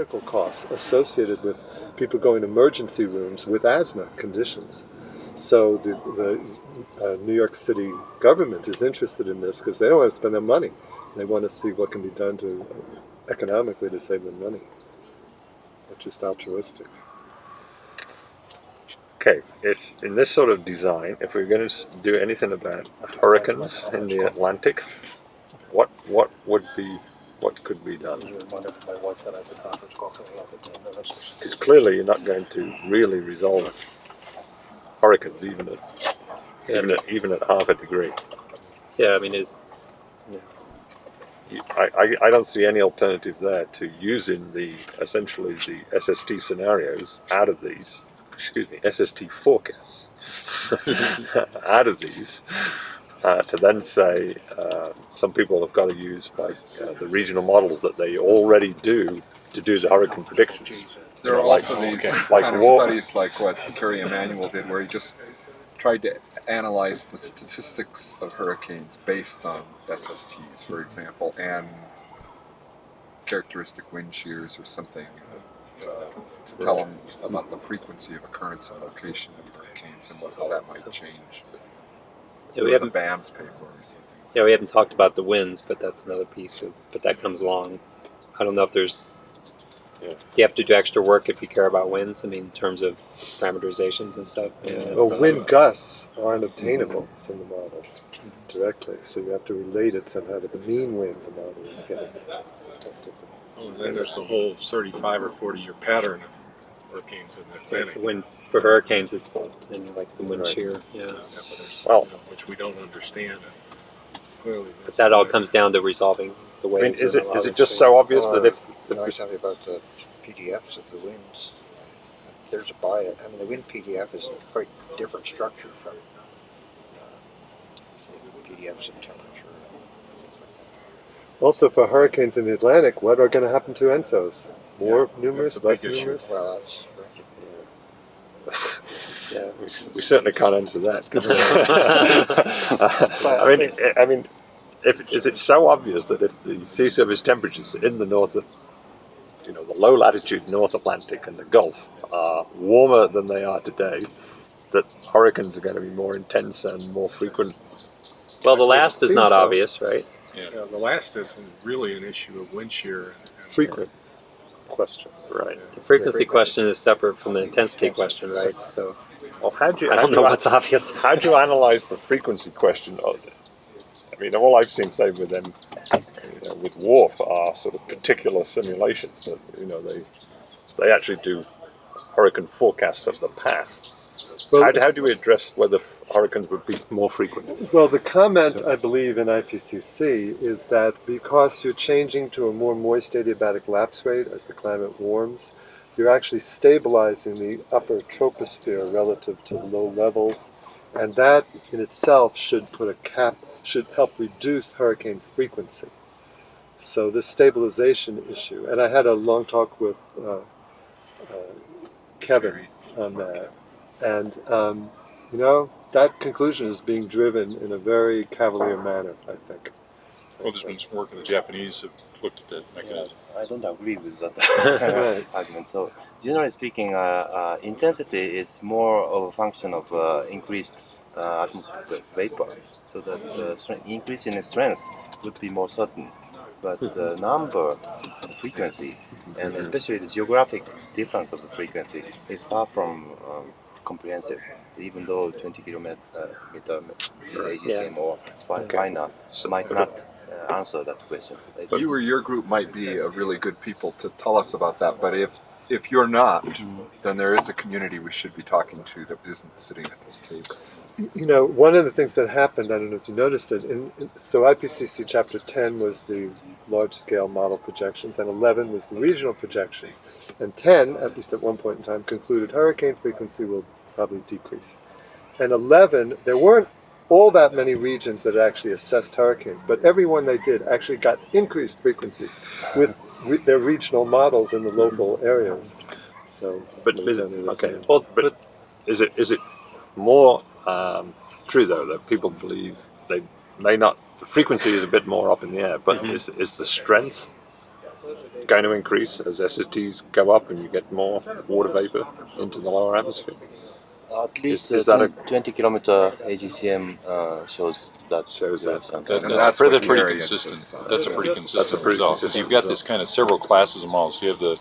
medical costs associated with people going to emergency rooms with asthma conditions. So the New York City government is interested in this because they don't want to spend their money. They want to see what can be done to economically to save them money. It's just altruistic. Okay, if in this sort of design, if we're going to do anything about hurricanes in the Atlantic, what could be done? Because clearly you're not going to really resolve hurricanes even at half a degree. Yeah, I mean, I don't see any alternative there to using essentially the SST scenarios out of these. Excuse me, SST forecasts out of these to then say some people have got to use the regional models that they already do to do the hurricane predictions. There are also these kind of studies like what Kerry Emanuel did, where he just tried to analyze the statistics of hurricanes based on SSTs, for example, and characteristic wind shears or something to tell them about the frequency of occurrence and location of hurricanes and how that might change. yeah, we haven't a BAMS paper or something. Yeah, we haven't talked about the winds, but that's another piece. But that comes along. I don't know if there's. Yeah. You have to do extra work if you care about winds. I mean, in terms of parameterizations and stuff. Yeah, Well, wind gusts aren't obtainable from the models directly, so you have to relate it somehow to the mean wind the model is getting. Oh, and then there's the whole 35 or 40-year pattern of hurricanes in the Yes, Atlantic. wind for hurricanes, it's in like the wind shear. Yeah. Well, which we don't understand. It's clearly. But that all comes down to resolving the I waves. mean, is and a lot it of just things. so obvious that if I was this, talking about the PDFs of the winds. There's a bias. I mean, the wind PDF is a quite different structure from PDFs of temperature. Also, for hurricanes in the Atlantic, what are going to happen to ENSOs? More numerous, that's a big less issue. numerous? Well, that's yeah, we certainly can't answer that. I mean, is it so obvious that if the sea surface temperatures in the north of, the low latitude North Atlantic and the Gulf are warmer than they are today, that hurricanes are going to be more intense and more frequent? Well, the last is seems not so. obvious, right? Yeah, the last isn't really an issue of wind shear. And Frequent question. Right. The frequency question is separate from the intensity question, right? So Well, I don't know what's obvious. How do you analyze the frequency question? I mean, all I've seen, say, with them, with WRF, are sort of particular simulations. That, they actually do hurricane forecast of the path. Well, How do we address whether hurricanes would be more frequent? Well, the comment, I believe, in IPCC is that because you're changing to a more moist adiabatic lapse rate as the climate warms, you're actually stabilizing the upper troposphere relative to low levels, and that in itself should put a cap, should help reduce hurricane frequency. So this stabilization issue, and I had a long talk with Kevin on that, and that conclusion is being driven in a very cavalier manner, I think. Well, there's been some work in the Japanese have looked at that mechanism. I don't agree with that Right. argument. So, generally speaking, intensity is more of a function of increased atmospheric vapor. So that the increase in strength would be more certain. But the number, the frequency, and especially the geographic difference of the frequency is far from comprehensive. Even though 20 kilometer AGCM or finer might not answer that question. You or your group might be a really good people to tell us about that, but if you're not, then there is a community we should be talking to that isn't sitting at this table. One of the things that happened, I don't know if you noticed it, so IPCC Chapter 10 was the large-scale model projections, and 11 was the regional projections. And 10, at least at one point in time, concluded hurricane frequency will probably decrease. And 11, there weren't all that many regions that actually assessed hurricanes, but every one they did actually got increased frequency with their regional models in the local areas. So, But is it more true though that people believe they may not? The frequency is a bit more up in the air, but is the strength going to increase as SSTs go up and you get more water vapor into the lower atmosphere? At least Is that a 20-kilometer AGCM shows that. Shows that. And That's that's a what pretty, the pretty variance consistent. is. That's a pretty consistent pretty result because consistent you've got result. this kind of several classes of models. You have the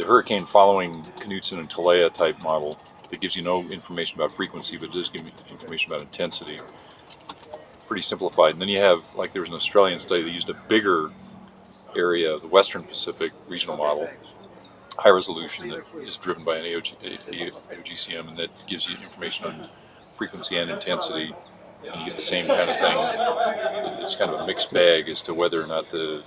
hurricane following Knudsen and Talea type model that gives you no information about frequency, but does give you information about intensity. Pretty simplified. And then you have, like, there was an Australian study that used a bigger area, the Western Pacific regional model, high resolution, that is driven by an AOGCM, and that gives you information on frequency and intensity, and you get the same kind of thing. It's kind of a mixed bag as to whether or not the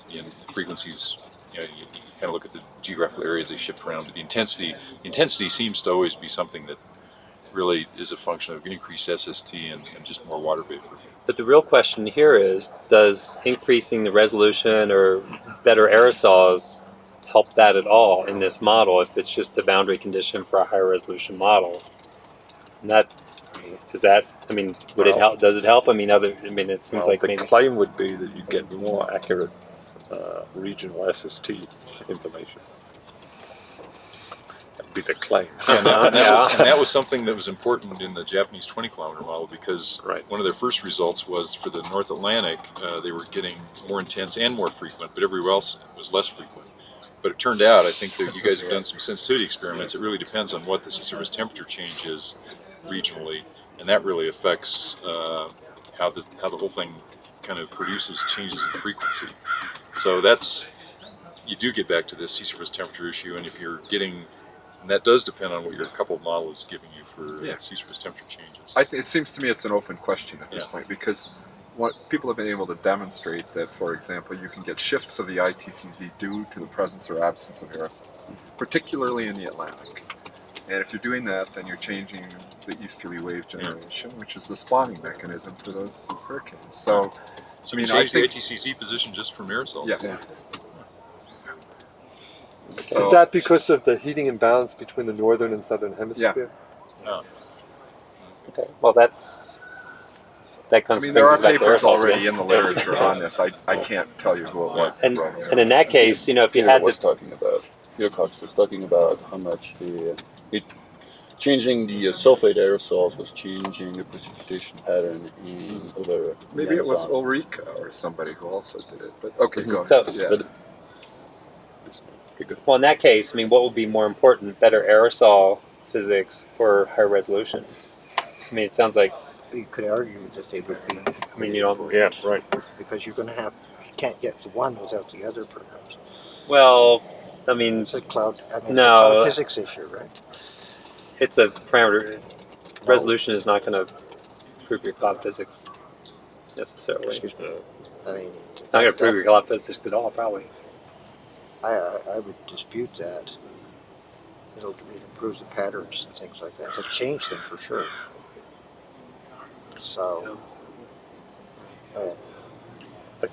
frequencies, you kind of look at the geographical areas they shift around, but the intensity seems to always be something that really is a function of increased SST and just more water vapor. But the real question here is, does increasing the resolution or better aerosols help that at all in this model if it's just the boundary condition for a higher resolution model? And would it help? Does it help? It seems like the maybe. claim would be that you get more accurate regional SST information. That'd be the claim. And that was something that was important in the Japanese 20-kilometer model because one of their first results was for the North Atlantic, they were getting more intense and more frequent, but everywhere else was less frequent. But it turned out, I think that you guys have done some sensitivity experiments, it really depends on what the sea surface temperature change is regionally, and that really affects how the whole thing kind of produces changes in frequency. So you do get back to the sea surface temperature issue, and if you're getting, and that does depend on what your coupled model is giving you for sea surface temperature changes. It seems to me it's an open question at this point, because what people have been able to demonstrate that, for example, you can get shifts of the ITCZ due to the presence or absence of aerosols, particularly in the Atlantic. And if you're doing that, then you're changing the easterly wave generation, which is the spawning mechanism for those hurricanes. So you change the ATCZ position just from aerosols. Yeah. So, is that because of the heating imbalance between the northern and southern hemisphere? Yeah. Okay. Well, that comes. There are papers already in the literature on this. I can't tell you who it was. And in that case, if you had was talking about how much changing the sulfate aerosols was changing the precipitation pattern over. Maybe it was Ulrika or somebody who also did it. But okay, go ahead. So, good. Well, in that case, what would be more important, better aerosol physics or higher resolution? It sounds like You could argue that they would be. you don't. Yeah, right. Because you can't get the one without the other programs. Well, It's a cloud. No. It's a cloud physics issue, right? It's a parameter. Resolution is not going to prove your cloud physics necessarily. Excuse me. It's not going to prove your cloud physics at all, probably. I would dispute that. It improves the patterns and things like that. It'll change them for sure. So, I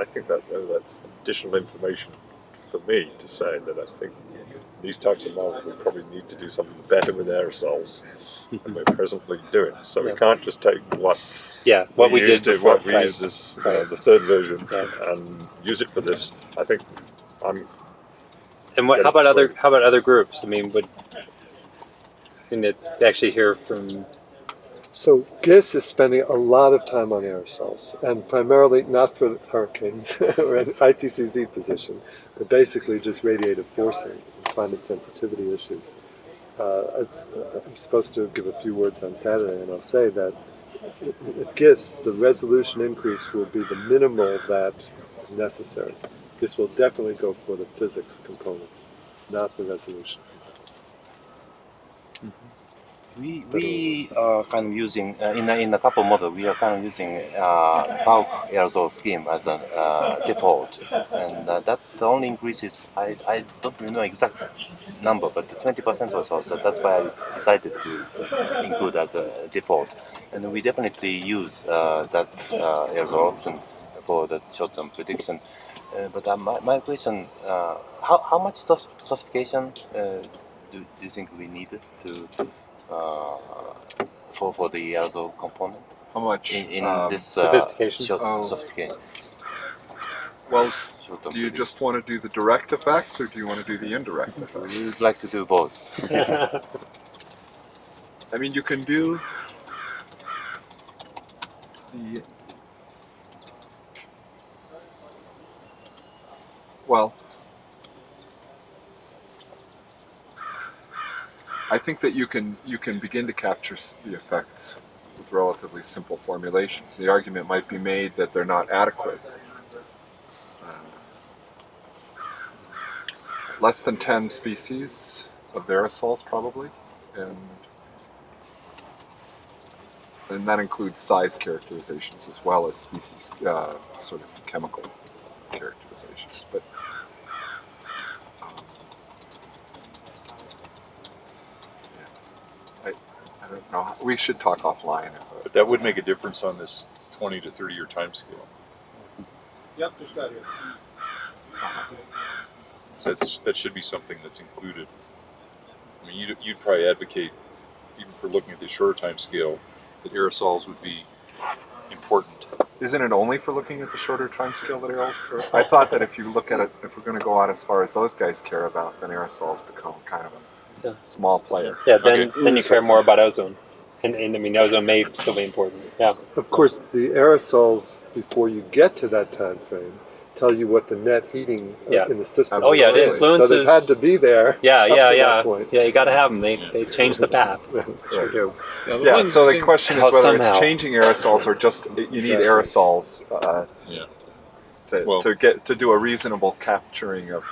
think that's additional information for me to say that I think these types of models we probably need to do something better with aerosols than we're presently doing. So we can't just take what we used as the third version and use it for this. I think how about other groups? Would actually hear from. So GIS is spending a lot of time on aerosols, and primarily not for hurricanes or an ITCZ position, but basically just radiative forcing and climate sensitivity issues. I'm supposed to give a few words on Saturday, and I'll say that at GIS, the resolution increase will be the minimal that is necessary. GIS will definitely go for the physics components, not the resolution. We are kind of using in a couple model. We are kind of using bulk aerosol scheme as a default, and that only increases. I don't remember exact number, but 20% or so. So that's why I decided to include as a default, and we definitely use that aerosol option for the short-term prediction. But my question: how much sophistication do you think we need to for the aerosol component? How much in this sophistication? sophistication? Well, short-term Do you prediction. just want to do the direct effect, or do you want to do the indirect effect? We would like to do both. I mean, you can do the, well, I think that you can begin to capture the effects with relatively simple formulations. The argument might be made that they're not adequate. Less than 10 species of aerosols, probably, and that includes size characterizations as well as species, sort of chemical characterizations. But I don't know. We should talk offline. But that would make a difference on this 20 to 30 year time scale. Yep, there's that here. So that should be something that's included. I mean, you'd probably advocate, even for looking at the shorter time scale, that aerosols would be important. Isn't it only for looking at the shorter time scale that aerosols? I thought that if you look at it, if we're going to go out as far as those guys care about, then aerosols become kind of a small player. Yeah, then you care more about ozone. And I mean, ozone may still be important. Yeah. Of course, the aerosols, before you get to that time frame, tell you what the net heating in the system Oh, yeah, it is. influences. So they've had to be there. Yeah, up to that point. Yeah, you got to have them. They change the path. Sure do. Yeah, so the question is whether somehow. it's changing aerosols or just you need aerosols to do a reasonable capturing of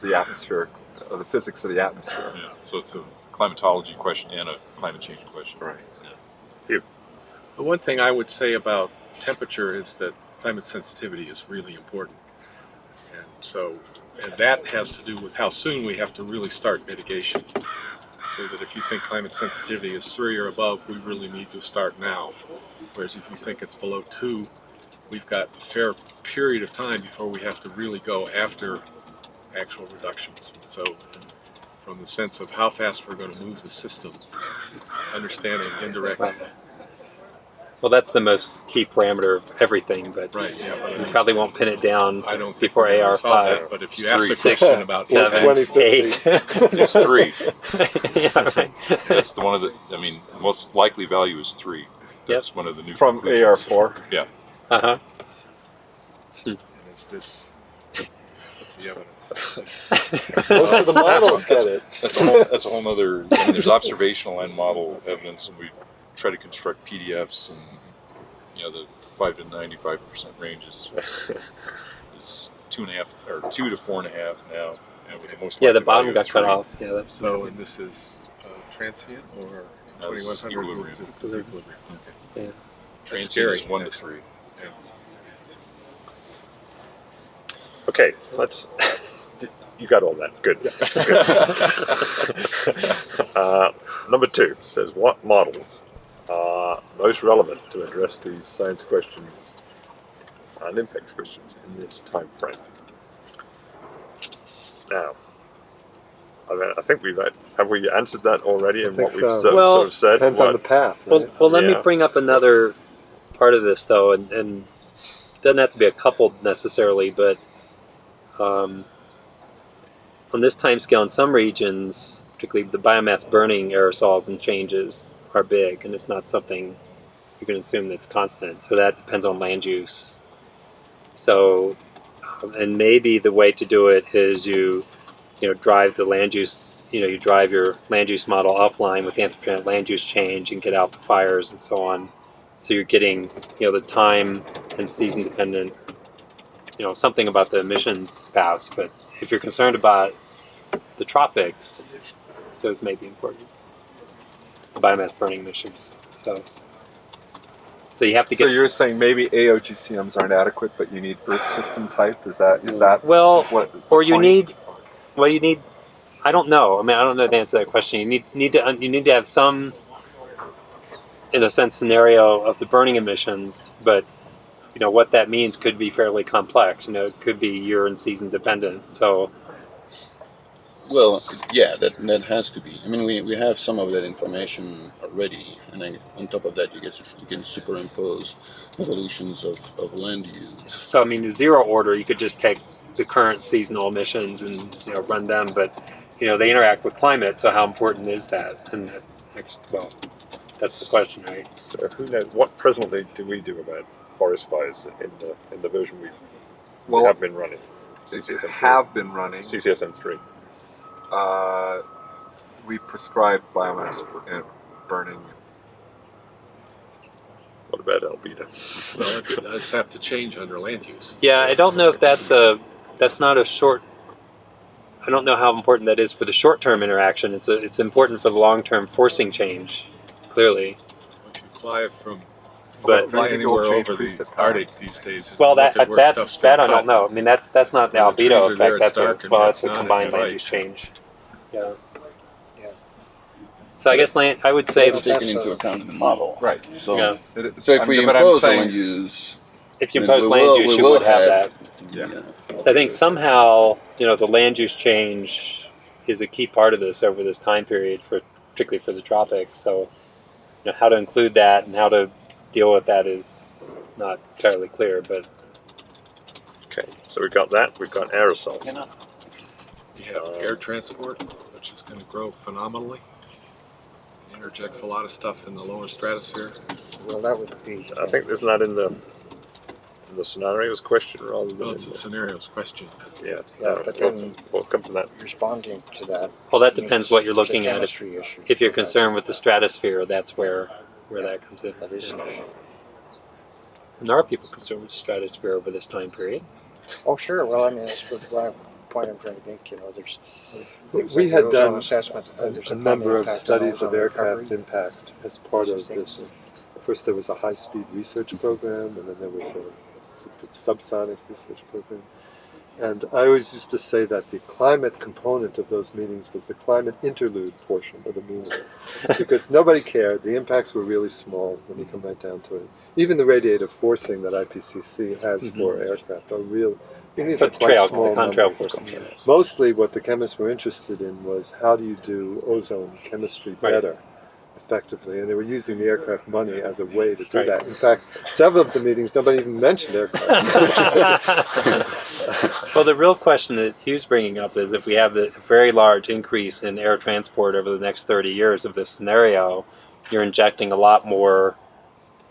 the atmospheric, of the physics of the atmosphere. Yeah, so it's a climatology question and a climate change question. Right. The one thing I would say about temperature is that climate sensitivity is really important. And that has to do with how soon we have to really start mitigation. So that if you think climate sensitivity is 3 or above, we really need to start now. Whereas if you think it's below 2, we've got a fair period of time before we have to really go after actual reductions. And so from the sense of how fast we're going to move the system, understanding indirect. Well, that's the most key parameter of everything, but Right, yeah, but you probably won't pin it down I don't think before we're gonna solve AR5. that, but if you It's ask the 3, question about 7, 2050. 8. It's 3. Yeah, right. That's the one of the, I mean, the most likely value is 3. That's one of the new From conclusions. AR4. Yeah. Uh-huh. and is this, what's the evidence? Most of the models get it. That's a whole other, I mean, there's observational and model evidence, and we try to construct PDFs, and the 5 to 95% range is 2.5 or 2 to 4.5 now, and with the most Yeah, likely the bottom value got of cut 3. off. Yeah, that's So, and this is transient or No, this is 2100 equilibrium. moved to equilibrium? Okay. yeah. Transient scary. is 1 to 3. Okay, let's. You got all that. Good. Good. Number 2 says, what models are most relevant to address these science questions and impacts questions in this time frame? Now, I think have we answered that already in think what we've so. sort Well, of said? Depends on the path. Right? Well, let me Yeah. bring up another part of this, though, and it doesn't have to be a couple necessarily, but on this time scale, in some regions, particularly the biomass burning aerosols and changes are big, and it's not something you can assume that's constant. So that depends on land use. So, and maybe the way to do it is you drive the land use. You drive your land use model offline with the anthropogenic land use change and get out the fires and so on. So you're getting the time and season dependent. Something about the emissions paths. But if you're concerned about the tropics, those may be important. Biomass burning emissions. So you have to So get. you're saying maybe AOGCMs aren't adequate, but you need Earth system type? Is that Well, what? or you point? need. Well, you need. I don't know. I mean, I don't know the answer to that question. You need to have some, in a sense, scenario of the burning emissions, but what that means could be fairly complex. It could be year and season dependent. So Well, yeah, that has to be. I mean, we have some of that information already, and then on top of that, you can superimpose evolutions of land use. So I mean, the zero order, you could just take the current seasonal emissions and run them, but they interact with climate. So how important is that? And well, that's the question, right? So who knows? What presently do we do about forest fires in the version we Well, have been running? they CCSM3. have been running. CCSM3. We prescribe biomass burning. What about albedo? Well, that's have to change under land use. Yeah, I don't know if that's not a short. I don't know how important that is for the short-term interaction. It's important for the long-term forcing change, clearly. If you fly from But fly maybe anywhere it'll change over the precipitation. Arctic these days. And well, look that at where stuff's been I don't cut. know. I mean, that's not the Well, the trees albedo are there, effect. it's dark, and where That's it's a not, combined it's land bright. use change. Yeah. Yeah. So I guess I would say It's taken into account in the model. Right. So, Yeah. so if we impose land use, if you then impose we land will- use, we you will would have that. Yeah. So I think somehow, the land use change is a key part of this over this time period, particularly for the tropics. So, how to include that and how to deal with that is not entirely clear. But Okay, so we've got that. We've got aerosols. You have air transport, which is going to grow phenomenally. It interjects a lot of stuff in the lower stratosphere. Well, that would be. I think there's not in the scenarios question rather than Well, in it's a the, scenarios question. yeah. But then we'll come to that. responding to that. well, that depends what you're it's a looking at. chemistry issue. If you're concerned with the stratosphere, that's where that comes in. That is an issue. And there are people concerned with the stratosphere over this time period. Oh, sure. Well, I mean, that's the point I'm trying to make. There's We had ozone done assessment. There's a number of impact on studies of ozone aircraft recovery. impact as part of Things this. First there was a high-speed research program, and then there was a subsonic research program. And I always used to say that the climate component of those meetings was the climate interlude portion of the meetings. Because nobody cared. The impacts were really small when you come right down to it. Even the radiative forcing that IPCC has for aircraft are real. I mean, these But are the quite small contrail numbers. forcing. Mostly what the chemists were interested in was how do you do ozone chemistry Right. better, effectively, and they were using the aircraft money as a way to do Right. that. In fact, several of the meetings, nobody even mentioned aircraft. Well, the real question that Hugh's bringing up is if we have the very large increase in air transport over the next 30 years of this scenario, you're injecting a lot more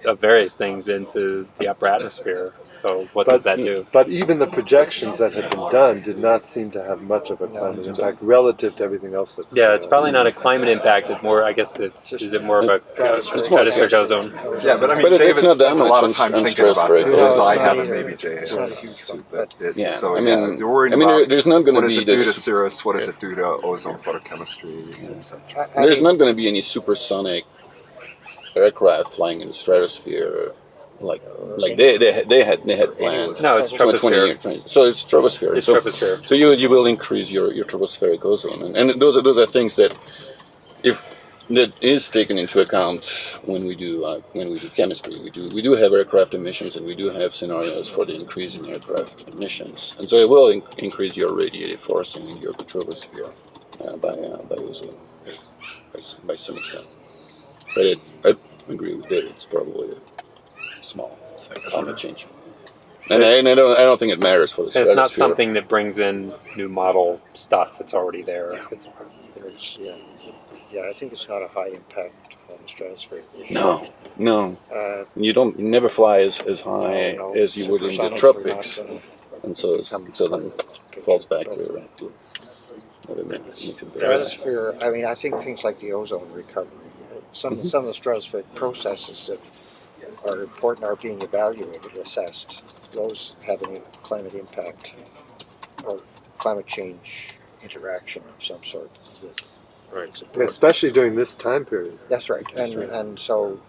of various things into the upper atmosphere. So what does that do? But even the projections that had been done did not seem to have much of a climate impact relative to everything else that's Yeah, going it's on. probably not a climate impact. It's more, I guess, is it more of a stratospheric ozone? Yeah, but I mean, But David it's not that spent a much lot on- of time on thinking about this, stratospheric as ozone. I No, have, it's and not maybe Jay has. It's not a huge one, but yeah, So I mean, you're worried I mean, about there's not going what to does be it do to this. cirrus, what does it do to ozone photochemistry, etc. There's not going to be any supersonic aircraft flying in the stratosphere like they had planned. No, it's for 20 troposphere. years. So it's troposphere. It's so, troposphere. So you will increase your tropospheric ozone, and those are things that if that is taken into account when we do chemistry. We do have aircraft emissions, and we do have scenarios for the increase in aircraft emissions, and so it will increase your radiative forcing in your troposphere by ozone by some extent. But I agree with David. It's probably small climate change, and I don't think it matters for the stratosphere. It's not something that brings in new model stuff. It's already there. Yeah, I think it's not a high impact on the stratosphere. No. You never fly as high as you would in the tropics, and so then it falls back to makes it very Stratosphere. I mean, I think things like the ozone recovery, some of the stratospheric processes that are important are being evaluated, assessed. Those have any climate impact or climate change interaction of some sort. Right. Especially during this time period. That's right. And so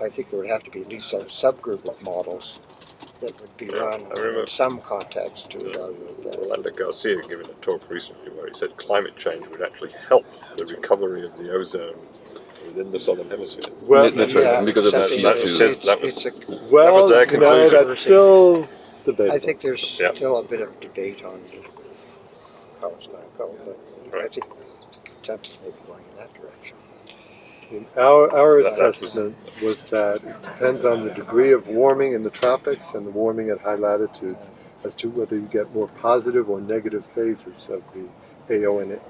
I think there would have to be at least a subgroup of models that would be run in some context to evaluate that. Orlando Garcia giving a talk recently where he said climate change would actually help the recovery of the ozone within the southern hemisphere. Well, that's right, because of the CO2. Well, their conclusion. that's still debatable. I think there's still a bit of debate on how it's going to go, but I think consensus may be going in that direction. Our That was- assessment was that it depends on the degree of warming in the tropics and the warming at high latitudes as to whether you get more positive or negative phases of the NAONS,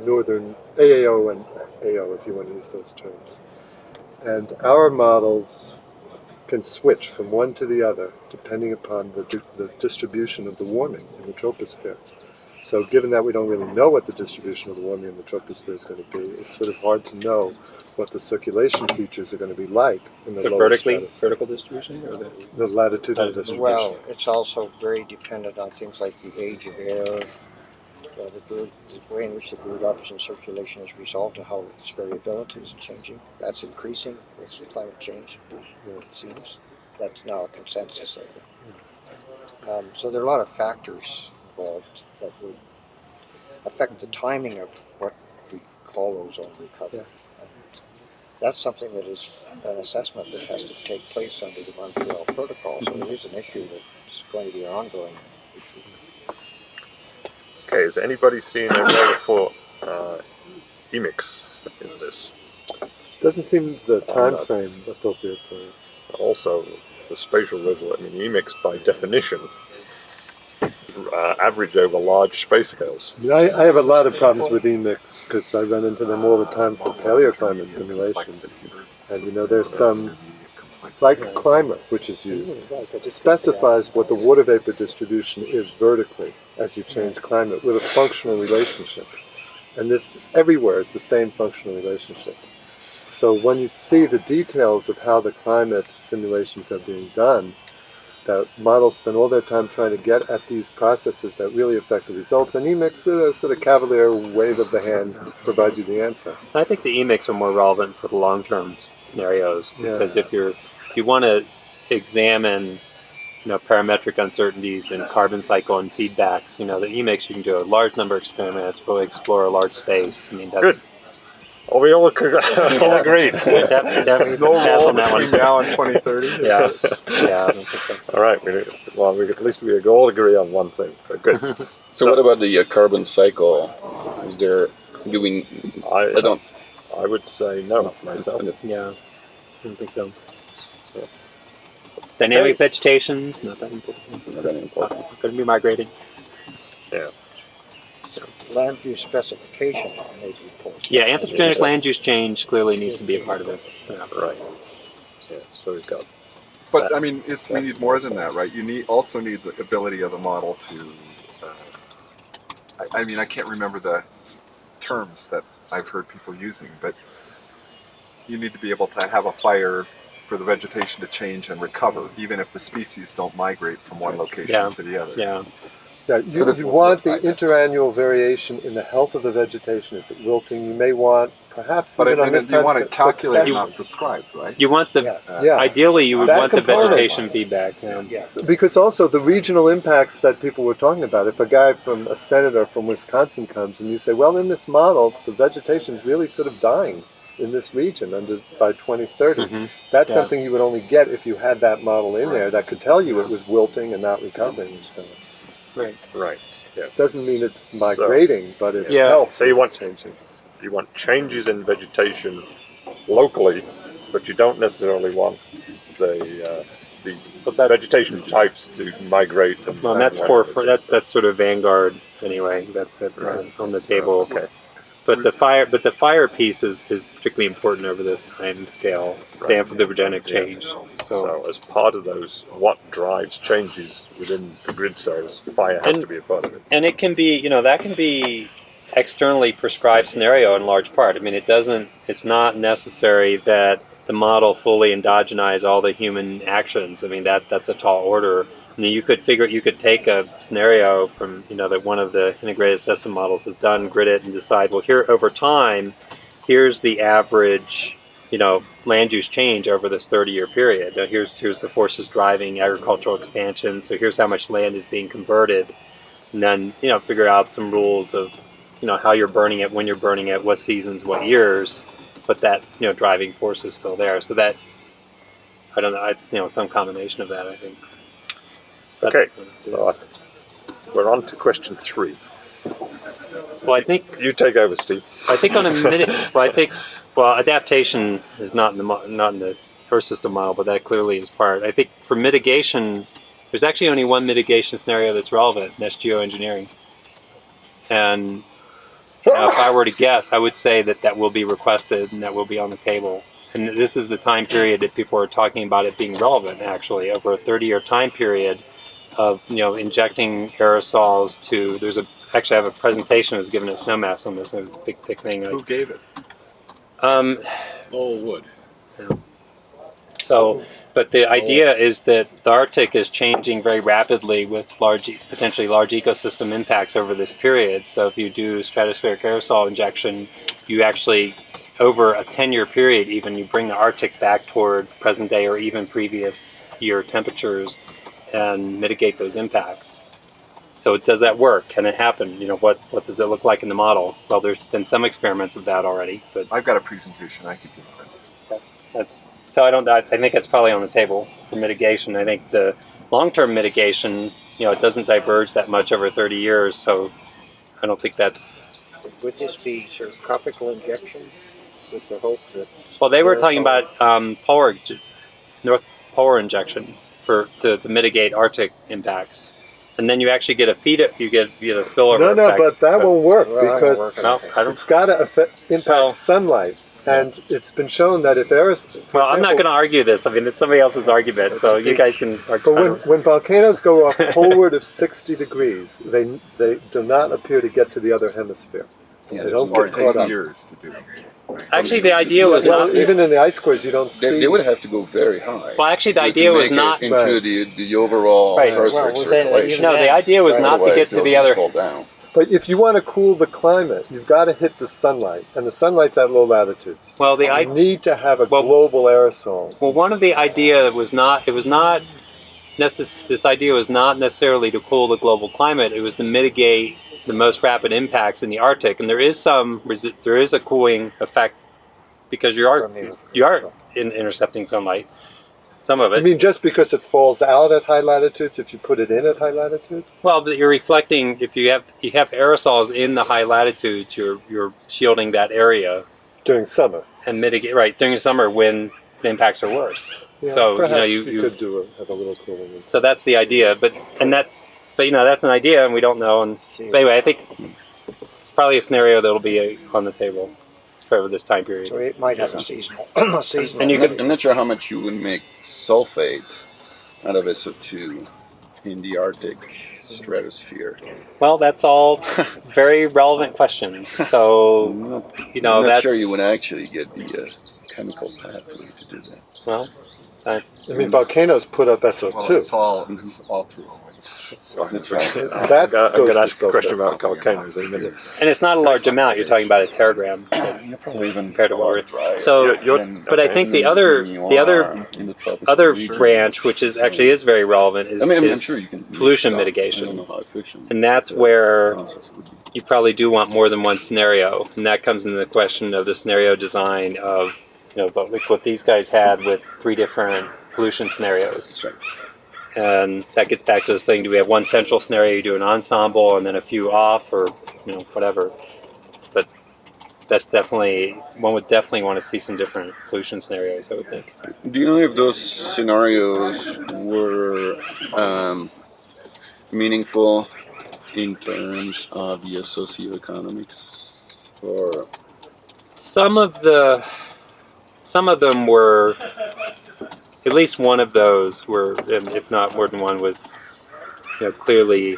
northern AAO and AO, if you want to use those terms. And our models can switch from one to the other depending upon the distribution of the warming in the troposphere. So given that we don't really know what the distribution of the warming in the troposphere is going to be, it's sort of hard to know what the circulation features are going to be like in the So lower vertical distribution, or the latitudinal distribution. Well, it's also very dependent on things like the age of air, the way in which the brood option circulation is a result of how its variability is changing. That's increasing with climate change, it seems. That's now a consensus, I think. So there are a lot of factors involved that would affect the timing of what we call ozone recovery. Yeah. And that's something that is an assessment that has to take place under the Montreal Protocol. So it is an issue that's going to be an ongoing issue. Okay, has anybody seen a role for EMIX in this? Doesn't seem the time frame appropriate for it. Also, the spatial resolution. I mean, EMIX by definition average over large space scales. I mean, I have a lot of problems with EMIX because I run into them all the time for paleoclimate simulations. And there's some, like climate, which is used, specifies what the water vapor distribution is vertically as you change climate with a functional relationship. And this everywhere is the same functional relationship. So when you see the details of how the climate simulations are being done, that models spend all their time trying to get at these processes that really affect the results, and EMIX, with a sort of cavalier wave of the hand, provides you the answer. I think the EMIX are more relevant for the long-term scenarios, because if you want to examine parametric uncertainties and carbon cycle and feedbacks, the EMIX, you can do a large number of experiments, really explore a large space. I mean, that's good. Oh, we all agreed. Definitely No pass role on that one. between now and 2030. Yeah, I don't think so. All right. We at least we all agree on one thing. So good. So what about the carbon cycle? Is there, I would say no myself. Yeah, I don't think so. Dynamic vegetation's not that important. Not that important. Going to be migrating. Yeah. Land use specification may be important. Yeah, anthropogenic land use change clearly needs to be a part of it. Yeah. Right. Yeah. So we've got. But I mean, we need more than that, right? You also need the ability of the model to. I mean, I can't remember the terms that I've heard people using, but you need to be able to have a fire for the vegetation to change and recover, even if the species don't migrate from one location to the other. Yeah. Yeah, you want the interannual variation in the health of the vegetation. Is it wilting? You may want, perhaps, But even on this you want to calculate, succession. not prescribe, right? You want the ideally you would That want the component. vegetation feedback. Yeah. Because also the regional impacts that people were talking about. If a guy from a senator from Wisconsin comes and you say, well, in this model, the vegetation is really sort of dying in this region by 2030. That's something you would only get if you had that model in there that could tell you it was wilting and not recovering. So. Right. Yeah. Doesn't mean it's migrating, but it's Yeah. health So you want changing. You want changes in vegetation locally, but you don't necessarily want the vegetation types to migrate. Well, and that's that's sort of vanguard anyway. That's on the table. Okay. But the fire piece is particularly important over this time scale. The anthropogenic change. So as part of those, what drives changes within the grid cells, fire has to be a part of it. And it can be, that can be externally prescribed scenario in large part. I mean, it's not necessary that the model fully endogenize all the human actions. I mean, that's a tall order. I mean, you could take a scenario from, that one of the integrated assessment models has done, grid it, and decide, well, here over time, here's the average, land use change over this 30-year period. Now, here's the forces driving agricultural expansion. So here's how much land is being converted, and then figure out some rules of how you're burning it, when you're burning it, what seasons, what years, but that driving force is still there. So that I don't know, some combination of that, I think. Okay, so we're on to question 3. Well, I think You take over, Steve. I think on a adaptation is not in the Earth system model, but that clearly is part. I think for mitigation, there's actually only one mitigation scenario that's relevant, and that's geoengineering. And if I were to guess, I would say that will be requested and that will be on the table. And this is the time period that people are talking about it being relevant, actually, over a 30-year time period of injecting aerosols to. Actually, I have a presentation that was given at Snowmass on this. It was a big, thick thing. Who gave it? Lowell Wood. So, but the idea is that the Arctic is changing very rapidly with potentially large ecosystem impacts over this period. So if you do stratospheric aerosol injection, you actually, over a 10-year period even, you bring the Arctic back toward present day or even previous year temperatures and mitigate those impacts. So does that work? Can it happen? What does it look like in the model? Well, there's been some experiments of that already, but I've got a presentation I could give you. so I think it's probably on the table for mitigation. I think the long-term mitigation, it doesn't diverge that much over 30 years, so I don't think that's. Would this be sort of tropical injection with the hope that? Well, they were talking about North Polar injection to mitigate Arctic impacts. And then you actually get a you get a spillover No, effect. but that won't work because it's got to impact sunlight. And it's been shown that if Well, I'm not going to argue this. I mean, it's somebody else's argument, so you guys can argue. But when volcanoes go off poleward of 60 degrees, they do not appear to get to the other hemisphere. Yeah, they don't Or get it caught takes up. years to do. Actually, the idea was not. Even in the ice cores, you don't see. They would have to go very high. Well, actually, the to idea was make not. it into the overall Right. stratospheric circulation. No, the idea was not to Otherwise, get to they'll the just other. fall down. But if you want to cool the climate, you've got to hit the sunlight, and the sunlight's at low latitudes. Well, You need to have a global aerosol. Well, one of the idea was not. It was not. This idea was not necessarily to cool the global climate. It was to mitigate the most rapid impacts in the Arctic, and there is a cooling effect because you are intercepting sunlight. Some of it. I mean, just because it falls out at high latitudes, if you put it in at high latitudes? Well, but you're reflecting. If you have aerosols in the high latitudes, you're shielding that area during summer and mitigate during summer when the impacts are worse. Yeah, So perhaps you could have a little cooling. So that's the idea, but that's an idea, and we don't know. And but anyway, I think it's probably a scenario that'll be on the table for this time period. So it might have a seasonal. And I'm not sure how much you would make sulfate out of SO2 in the Arctic stratosphere. Well, that's all very relevant questions. So I'm not sure you would actually get the chemical pathway to do that. Well, I mean, volcanoes put up SO2. Well, it's all through a waste. So That's right. I'm going to ask a question about volcanoes in a minute. and it's not a large amount. You're talking about a teragram. You're probably even Compared to what we're- drier. So, than- but I think the other than you are in the tropical other region. branch, which is actually is very relevant, is, I'm is sure you can pollution I don't mitigation, know how efficient and that's the where process would be. you probably do want more than one scenario, and that comes into the question of the scenario design of like what these guys had with 3 different pollution scenarios. That's right. And that gets back to this thing: do we have one central scenario, you do an ensemble, and then a few off, or whatever? But that's one would definitely want to see some different pollution scenarios, I would think. Do you know if those scenarios were meaningful in terms of the socioeconomics, or Some of them were. At least one of those were, and if not more than one, was clearly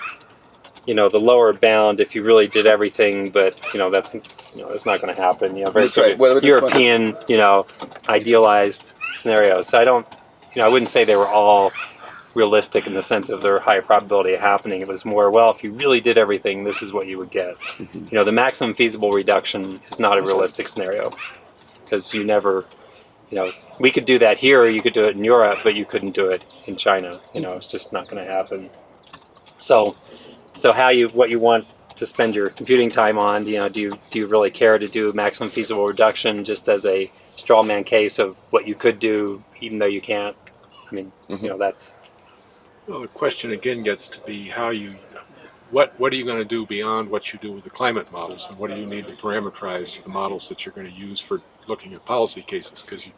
the lower bound. If you really did everything, but that's not going to happen. Very That's sort right. of Well, that's European, idealized scenarios. So I wouldn't say they were all realistic in the sense of their high probability of happening. It was more, well, if you really did everything, this is what you would get. The maximum feasible reduction is not a realistic scenario because you never. We could do that here, or you could do it in Europe, but you couldn't do it in China. It's just not going to happen. So what you want to spend your computing time on? Do you really care to do maximum feasible reduction just as a straw man case of what you could do, even though you can't? I mean, that's. Well, the question again gets to be how you what are you going to do beyond what you do with the climate models, and what do you need to parameterize the models that you're going to use for looking at policy cases? Because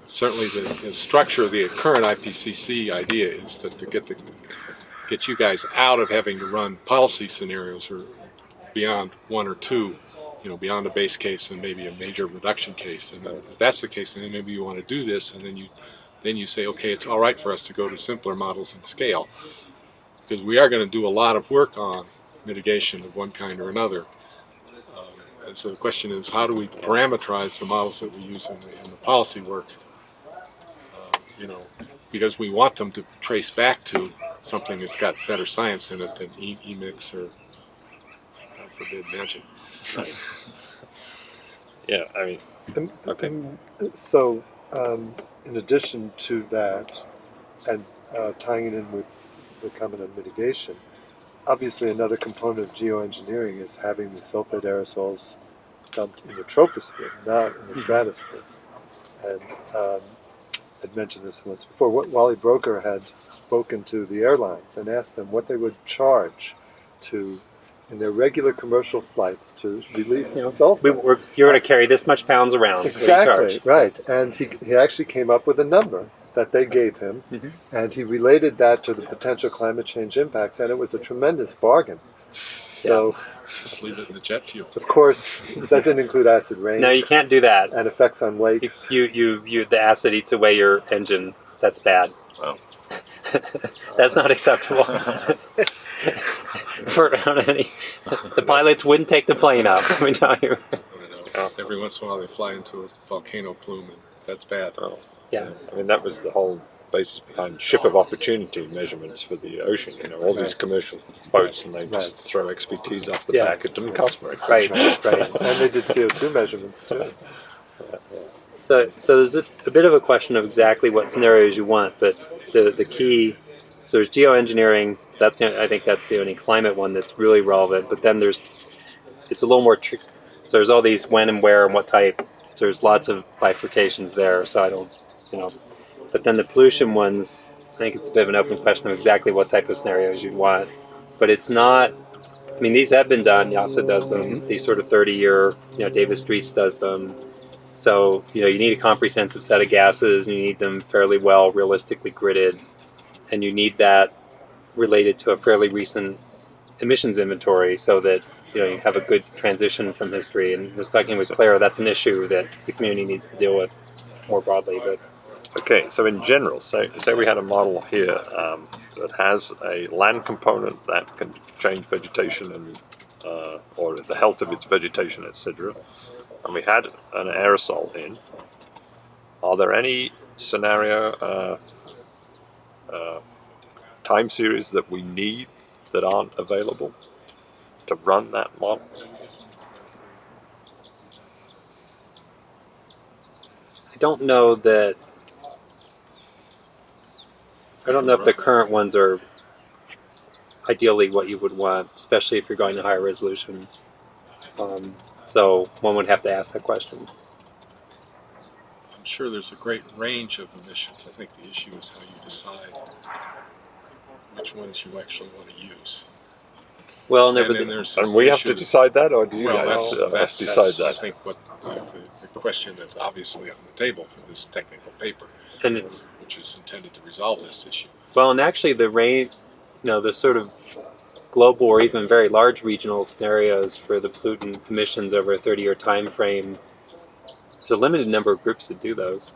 certainly the structure of the current IPCC idea is to get you guys out of having to run policy scenarios or beyond one or two, beyond a base case and maybe a major reduction case. And then if that's the case, then maybe you want to do this, and then you say, okay, it's all right for us to go to simpler models and scale, because we are going to do a lot of work on mitigation of one kind or another. And so the question is, how do we parameterize the models that we use in the policy work? Because we want them to trace back to something that's got better science in it than EMIX or, God forbid, magic. Right. Yeah, I mean, okay. So, in addition to that, and tying it in with the comment on mitigation, obviously another component of geoengineering is having the sulfate aerosols dumped in the troposphere, not in the stratosphere. And I'd mentioned this once before. Wally Broker had spoken to the airlines and asked them what they would charge in their regular commercial flights to release sulfur. You're going to carry this much pounds around. Exactly, right. And he actually came up with a number that they gave him, and he related that to the potential climate change impacts, and it was a tremendous bargain. So, just leave it in the jet fuel. Of course, that didn't include acid rain. No, you can't do that. And effects on lakes. The acid eats away your engine. That's bad. Wow. That's not acceptable. The pilots wouldn't take the plane up. Let me tell you. Every once in a while they fly into a volcano plume, and that's bad. Oh. Yeah. I mean, that was the whole basis behind ship of opportunity measurements for the ocean. All these commercial boats, and they just throw XPTs off the back. It didn't cost very much. Right. And they did CO2 measurements too. So there's a bit of a question of exactly what scenarios you want, but the key. So there's geoengineering. I think that's the only climate one that's really relevant. But then it's a little more tricky. So there's all these when and where and what type. So there's lots of bifurcations there. So I don't, But then the pollution ones, I think it's a bit of an open question of exactly what type of scenarios you'd want. But it's not. I mean, these have been done. YASA does them. These sort of 30-year. Davis Streets does them. So you need a comprehensive set of gases, and you need them fairly well, realistically gridded, and you need that related to a fairly recent emissions inventory, so that you have a good transition from history. And just talking with Claire, that's an issue that the community needs to deal with more broadly. But okay, so in general, say we had a model here that has a land component that can change vegetation and or the health of its vegetation, etc. And we had an aerosol in. Are there any scenario time series that we need that aren't available to run that model? I don't know that. I don't know if the current ones are ideally what you would want, especially if you're going to higher resolution. So one would have to ask that question. I'm sure there's a great range of emissions. I think the issue is how you decide which ones you actually want to use. Well, and we have to decide that, or do you guys decide that? I think what the question that's obviously on the table for this technical paper, which is intended to resolve this issue. Well, and actually the range, the sort of global or even very large regional scenarios for the pollutant emissions over a 30-year time frame, there's a limited number of groups that do those.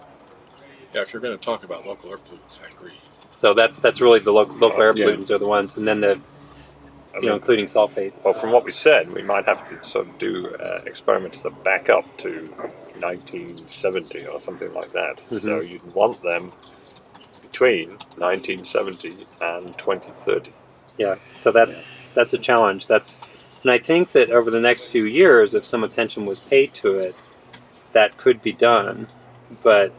Yeah, if you're going to talk about local air pollutants, I agree. So that's really the local air pollutants are the ones, and then including sulfate. Well, from what we said, we might have to sort of do experiments that back up to 1970 or something like that. Mm-hmm. So you'd want them between 1970 and 2030. Yeah, so that's a challenge. And I think that over the next few years, if some attention was paid to it, that could be done. But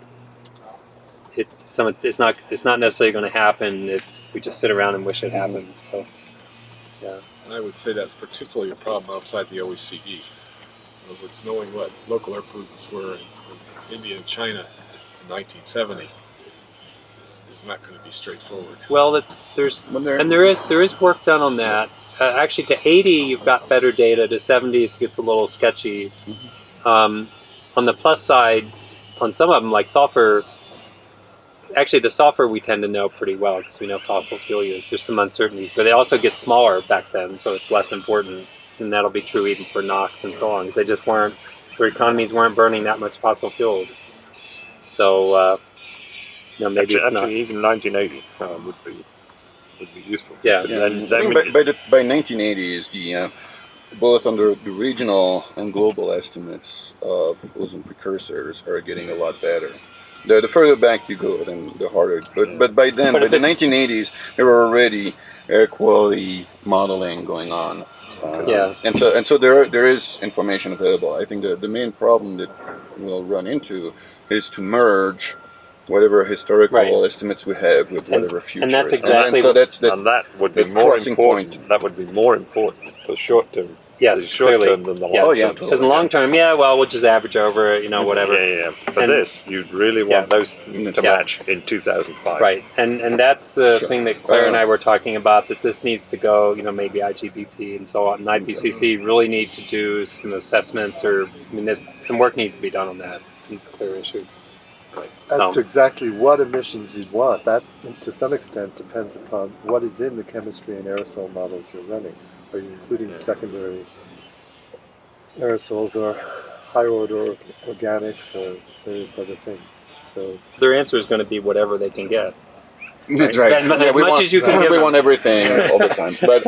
it's not necessarily going to happen if we just sit around and wish it happens. So, yeah. And I would say that's particularly a problem outside the OECD. In other words, knowing what local air pollutants were in India and China in 1970 is not going to be straightforward. Well, there is work done on that. Actually, to 80, you've got better data. To 70, it gets a little sketchy. On the plus side, on some of them, like sulfur, actually the sulfur we tend to know pretty well because we know fossil fuel use. There's some uncertainties, but they also get smaller back then, so it's less important. And that'll be true even for NOx and so on, because they just weren't, their economies weren't burning that much fossil fuels. So, maybe it's not. Actually, even 1980 would be useful. Yeah. Because I then think by 1980s, the both under the regional and global estimates of ozone precursors are getting a lot better. The further back you go, then the harder. But by then, by the 1980s, there were already air quality modeling going on. And so there is information available. I think the main problem that we'll run into is to merge whatever historical estimates we have with whatever future. And that's is. exactly and so that's and that would be more important. Point. That would be more important for short term. Yes, short clearly. term than the long Oh, yeah, term. Because in the long term, we'll just average over it, whatever. Yeah. For this, you'd really want those to match in 2005. Right, and that's the Sure. thing that Claire and I were talking about, that this needs to go, maybe IGBP and so on, and IPCC really need to do some assessments, or, some work needs to be done on that. It's a clear issue. As to exactly what emissions you'd want, that to some extent depends upon what is in the chemistry and aerosol models you're running. Are you including secondary aerosols or higher order organics or various other things? So Their answer is going to be whatever they can get. That's right. As much as you can give we them. want everything all the time. But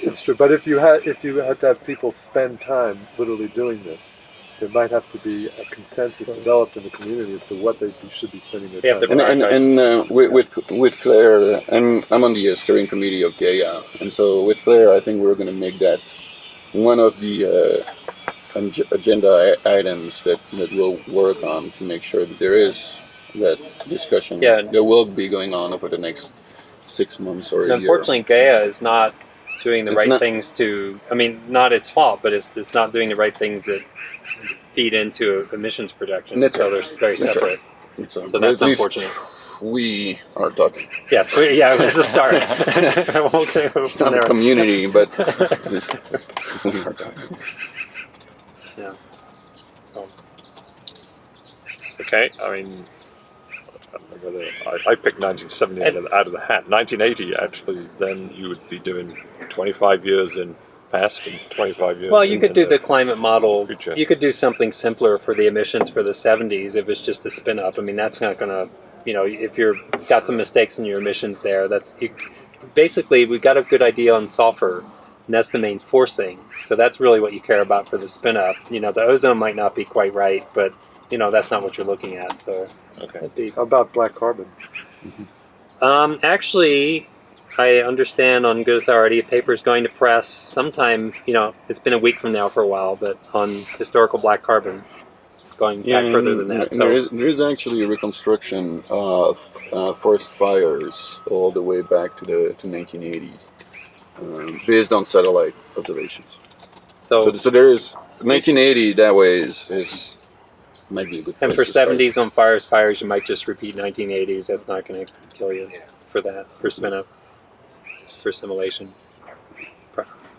it's true. But if you had to have people spend time literally doing this, there might have to be a consensus developed in the community as to what they should be spending their time on. and with Claire, I'm on the steering committee of Gaia, and so with Claire, I think we're going to make that one of the agenda items that we'll work on to make sure that there is that discussion that will be going on over the next 6 months or a year. Unfortunately, Gaia is not doing the right things to, not its fault, but it's not doing the right things that feed into emissions projections, so they're very separate. Right. So that's unfortunate. We are talking. Yes, it's a start. It's not a community, but we are talking. Yeah. So. Okay, I picked 1970 out of the hat. 1980, actually, then you would be doing 25 years in past and 25 years. Well, you could do the climate model. Future. You could do something simpler for the emissions for the 70s if it's just a spin up. That's not going to, if you've got some mistakes in your emissions there, basically we've got a good idea on sulfur, and that's the main forcing. So that's really what you care about for the spin up. The ozone might not be quite right, but that's not what you're looking at. So okay. How about black carbon? Actually, I understand on good authority, a paper is going to press sometime, it's been a week from now for a while, but on historical black carbon, going back further than that. So there is actually a reconstruction of forest fires all the way back to the 1980s, based on satellite observations. So there is 1980 that way is might be a good place. And for to start. 70s on fires, you might just repeat 1980s. That's not going to kill you for that, for spin up. For simulation,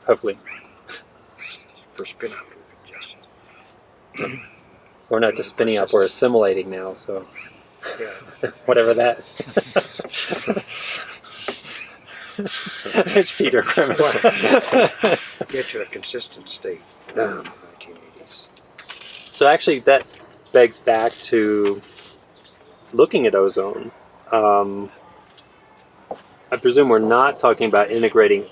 hopefully. For spinning. We're not just spinning up; we're assimilating now. So, whatever that. It's Peter Grimace. Get to a consistent state in the 1980s. So actually, that begs back to looking at ozone. I presume we're not talking about integrating.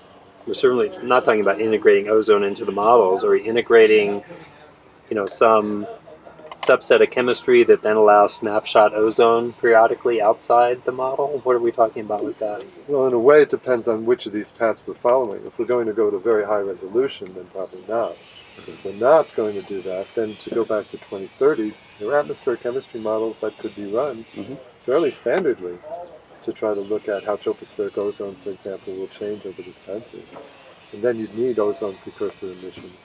We're certainly not talking about integrating ozone into the models, or integrating, some subset of chemistry that then allows snapshot ozone periodically outside the model. What are we talking about with that? Well, in a way, it depends on which of these paths we're following. If we're going to go to very high resolution, then probably not. If we're not going to do that, then to go back to 2030, there are atmospheric chemistry models that could be run fairly standardly to try to look at how tropospheric ozone, for example, will change over this time period. And then you'd need ozone precursor emissions.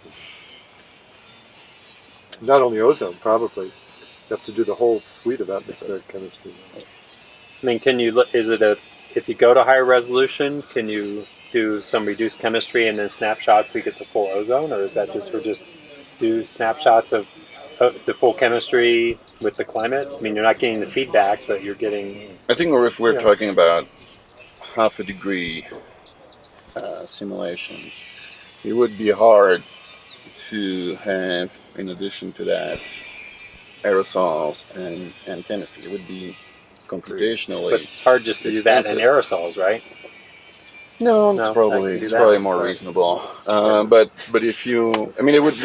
Not only ozone, probably. You have to do the whole suite of atmospheric chemistry. I mean, can you look? Is it a if you go to higher resolution, can you do some reduced chemistry and then snapshots to get the full ozone, or is that just do snapshots of the full chemistry with the climate? I mean, you're not getting the feedback, but you're getting. I think if we're Yeah. talking about half a degree simulations, it would be hard to have, in addition to that, aerosols and chemistry. It would be computationally. But it's hard just to do that in aerosols, right? No, No, it's I probably can do it's that. probably more reasonable. But if you, I mean, it would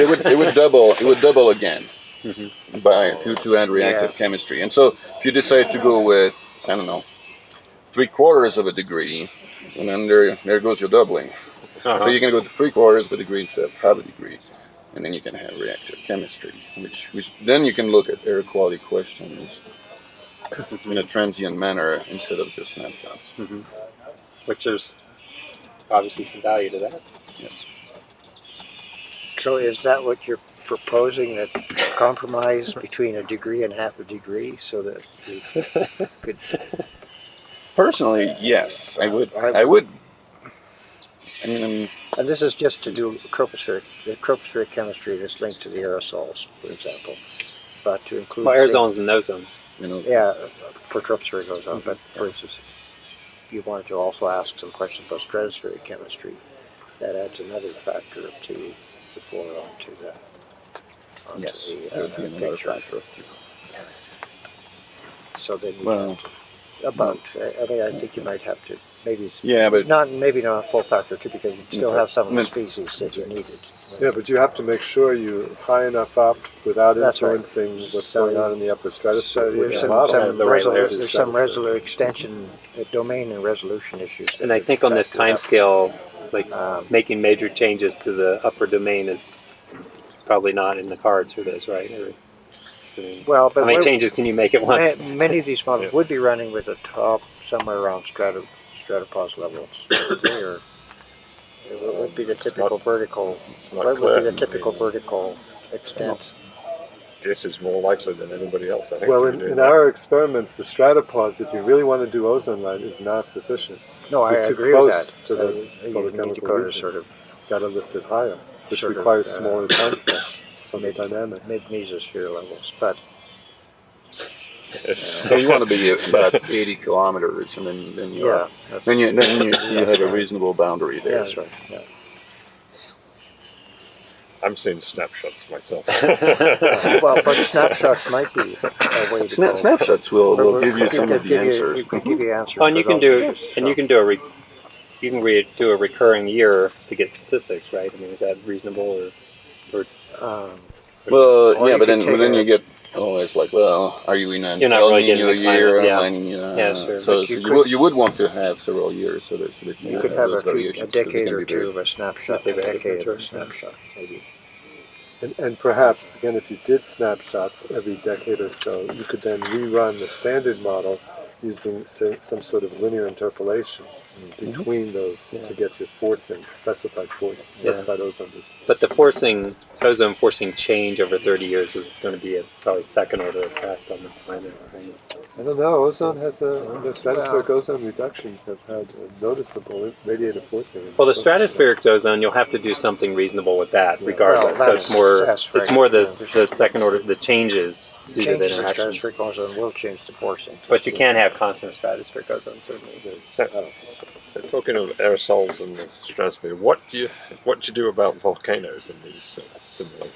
double again to add reactive chemistry. And so if you decide to go with, I don't know, 3/4 of a degree, and then there goes your doubling. So you can go to 3/4 of a degree instead of half a degree, and then you can have reactive chemistry, which then you can look at air quality questions in a transient manner instead of just snapshots. Which there's obviously some value to that. Yes. So is that what you're proposing, that compromise between a degree and half a degree, so that we could? Personally, yes, I would. I mean, And this is just to do tropospheric chemistry that's linked to the aerosols, for example. But to include Aerosols and ozones. Yeah, for tropospheric ozone. But for instance, if you wanted to also ask some questions about stratospheric chemistry, that adds another factor of 2 to 4 onto the. yes, that would be another factor of 2. So then you have to, about. I mean, I think you might have to maybe. Yeah, but maybe not a full factor of 2, because you still have some of the species that you needed. Yeah, but you have to make sure you're high enough up without That's right. influencing what's going on in the upper stratosphere. There's some extension, domain and resolution issues. And I think on this time scale, like making major changes to the upper domain is probably not in the cards for this, right? Well, but how many changes can you make at once? Many of these models would be running with a top somewhere around stratopause levels. Or it would be the typical vertical. What would be the typical vertical extent? This is more likely than anybody else, I think. Well, in our experiments, the stratopause, if you really want to do ozone right, is not sufficient. No, I You're too agree close with that. to the photochemical region. Sort of got to lift it higher, which requires smaller time steps from the dynamics. Mid-mesosphere levels, but. So you want to be about 80 kilometers, and then you have a reasonable boundary there. Yeah, that's right. Yeah. I'm seeing snapshots myself. Well, but snapshots might be a way to go. Snapshots will give you some of the answers. Give you answers. Oh, and you can do do a recurring year to get statistics, right? I mean, is that reasonable or well, yeah, but then you get always like, well, are you in an You're not El really Nino getting the year? climate, yeah, sure. So you would want to have several years so that you could have those variations. a decade or two of a snapshot, a decade of a snapshot, maybe. And perhaps, again, if you did snapshots every decade or so, you could then rerun the standard model using, say, some sort of linear interpolation between those to get your specified ozone distance. But the ozone forcing change over 30 years is going to be a probably second order effect on the planet, right? I don't know. Ozone has the stratospheric ozone reductions have had a noticeable radiative forcing. Well, the stratospheric ozone, you'll have to do something reasonable with that, regardless. So it's more the second order, the changes due to the interaction. Stratospheric ozone will change the forcing. But you can't have constant stratospheric ozone, certainly. So talking of aerosols and the stratosphere, what do you do about volcanoes in these simulations?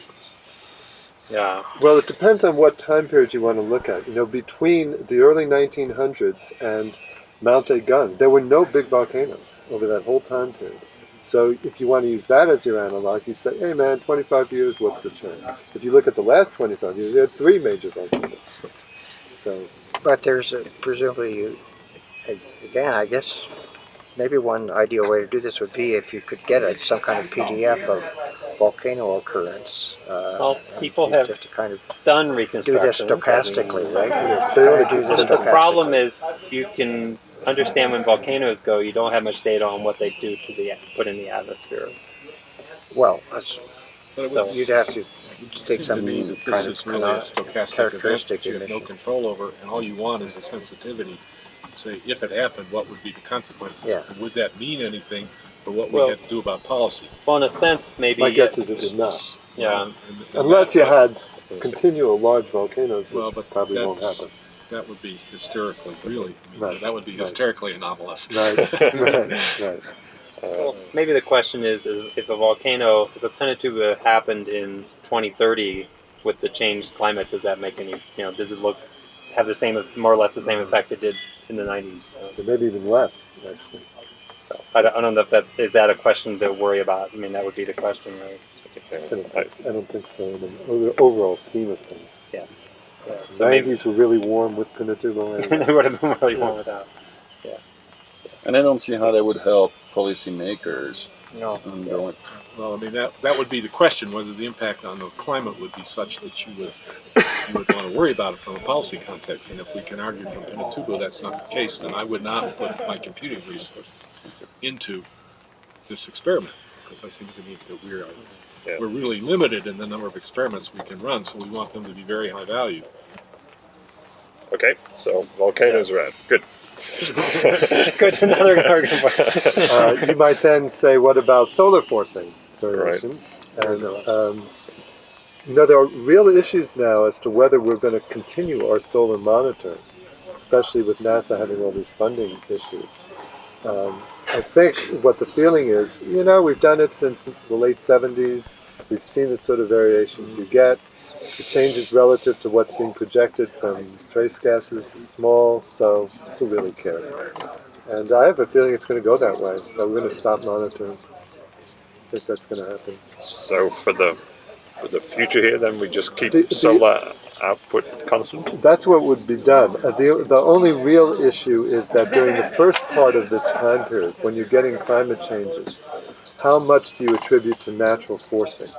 Yeah. Well, it depends on what time period you want to look at. You know, between the early 1900s and Mount Gun, there were no big volcanoes over that whole time period. So if you want to use that as your analog, you say, hey man, 25 years, what's the chance? If you look at the last 25 years, there are 3 major volcanoes. So, but there's presumably, again, I guess maybe one ideal way to do this would be if you could get some kind of PDF of volcano occurrence. Well, people have to kind of done do reconstructions. this stochastically, right? The problem is you can understand when volcanoes go, you don't have much data on what they do to put in the atmosphere. Well, But you'd have to take some this is really a stochastic event that you have no control over, and all you want is a sensitivity say, if it happened, what would be the consequences? Yeah. And would that mean anything for what we Well- had to do about policy? Well, in a sense, maybe. My guess is it would not. Yeah. And Unless that you would- had continual large volcanoes, which Well, but probably won't that's- happen. That would be hysterically, really. I mean, Right. That would be Right. hysterically anomalous. Right, right. Well, maybe the question is if a volcano, if a Pinatubo happened in 2030 with the changed climate, does that make any, does it have the same, more or less the same effect it did in the 90s? Or maybe even less, actually. So I don't know if is that a question to worry about. I mean, that would be the question, right? I don't think so in the overall scheme of things. Yeah. The So maybe 90s were really warm with Pinatubo. And they would have been really warm without. And I don't see how that would help policymakers. No. Ongoing. Well, I mean, that would be the question, whether the impact on the climate would be such that you would want to worry about it from a policy context. And if we can argue from Pinatubo that's not the case, then I would not put my computing resource into this experiment, because I seem to me that we're really limited in the number of experiments we can run, so we want them to be very high value. Okay, so volcanoes are out. Good. Good, another argument. you might then say, what about solar forcing variations? And there are real issues now as to whether we're going to continue our solar monitoring, especially with NASA having all these funding issues. I think what the feeling is, we've done it since the late 70s. We've seen the sort of variations you get. The changes relative to what's being projected from trace gases is small, so who really cares? And I have a feeling it's going to go that way, that we're going to stop monitoring. I think that's going to happen. So for the future here, then we just keep solar output constant? That's what would be done. The only real issue is that during the first part of this time period, when you're getting climate changes, how much do you attribute to natural forcing?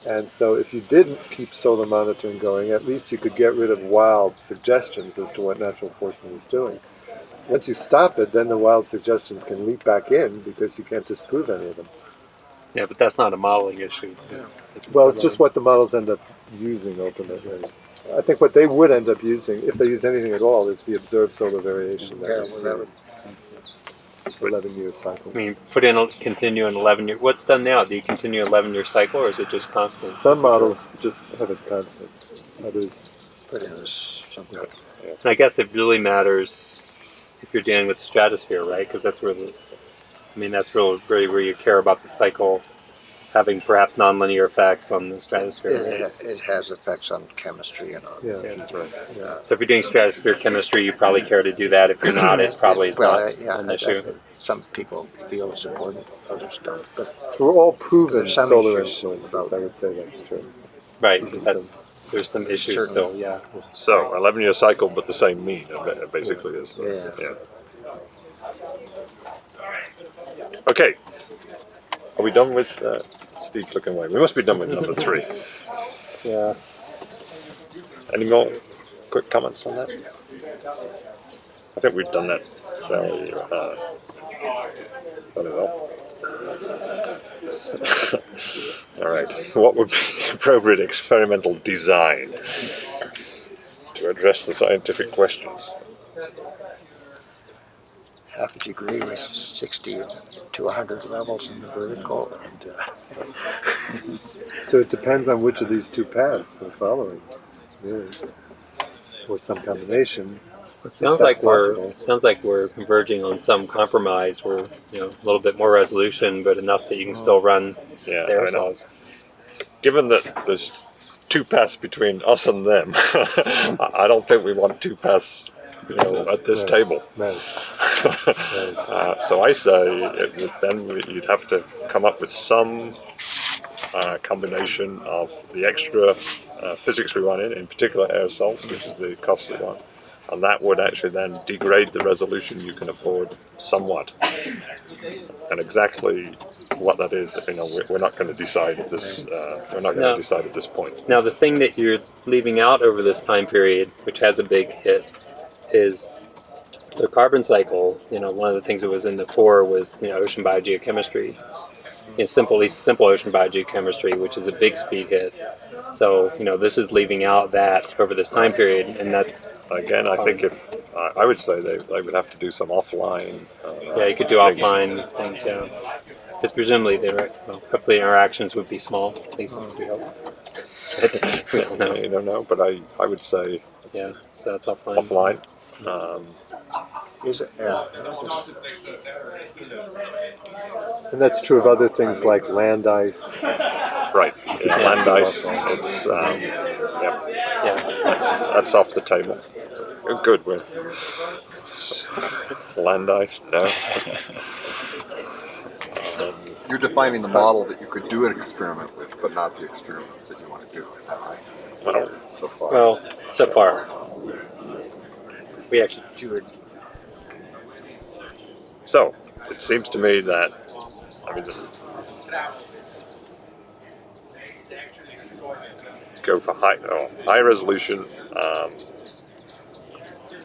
And so if you didn't keep solar monitoring going, at least you could get rid of wild suggestions as to what natural forcing is doing. Once you stop it, then the wild suggestions can leap back in because you can't disprove any of them. Yeah, but that's not a modeling issue. It's just what the models end up using ultimately. I think what they would end up using, if they use anything at all, is the observed solar variation. Yeah, well, that would- 11-year cycles. I mean, continue an 11-year. What's done now? Do you continue an 11-year cycle, or is it just constant? Some models just have it constant. Others, put in this something. And I guess it really matters if you're dealing with the stratosphere, right? Because that's where that's really where you care about the cycle having perhaps nonlinear effects on the stratosphere. Right? It has effects on chemistry and on Yeah. So if you're doing stratosphere chemistry, you probably care to do that. If you're not, it probably is not an issue. Some people feel it's important, others don't. But for all proven There's some solar issues influences, I would say that's true. Right. There's some issues still. Yeah. So 11-year cycle, but the same mean, basically is the Okay. Are we done with Steve's looking away? We must be done with number 3. Yeah. Any more quick comments on that? I think we've done that fairly well. All right. What would be the appropriate experimental design to address the scientific questions? half a degree with 60 to 100 levels in the vertical. And, So it depends on which of these two paths we're following, really, or some combination. Sounds like we're converging on some compromise. We're a little bit more resolution, but enough that you can still run aerosols. Given that there's two paths between us and them, I don't think we want two paths, at this table. Right. So I say then you'd have to come up with some combination of the extra physics we want in particular aerosols, which is the costly one. And that would actually then degrade the resolution you can afford somewhat. And exactly what that is, we're not going to decide at this. We're not going to decide at this point. Now, the thing that you're leaving out over this time period, which has a big hit, is the carbon cycle. One of the things that was in the core was ocean biogeochemistry. Simple ocean biogeochemistry, which is a big speed hit. So, this is leaving out that over this time period, and that's... Again, I think if I would say they would have to do some offline. Yeah, you could do things. offline things, yeah. Because presumably, hopefully interactions would be small. At least we hope. But we don't know. You don't know, but I would say Yeah, so that's offline. offline. Is it? Yeah. And that's true of other things like land ice. Right, yeah, land ice. It's that's off the table. Good. We're land ice. No. You're defining the model that you could do an experiment with, but not the experiments that you want to do. Is that right? Well, So far. Well, so far, we actually do it. so it seems to me that go for high resolution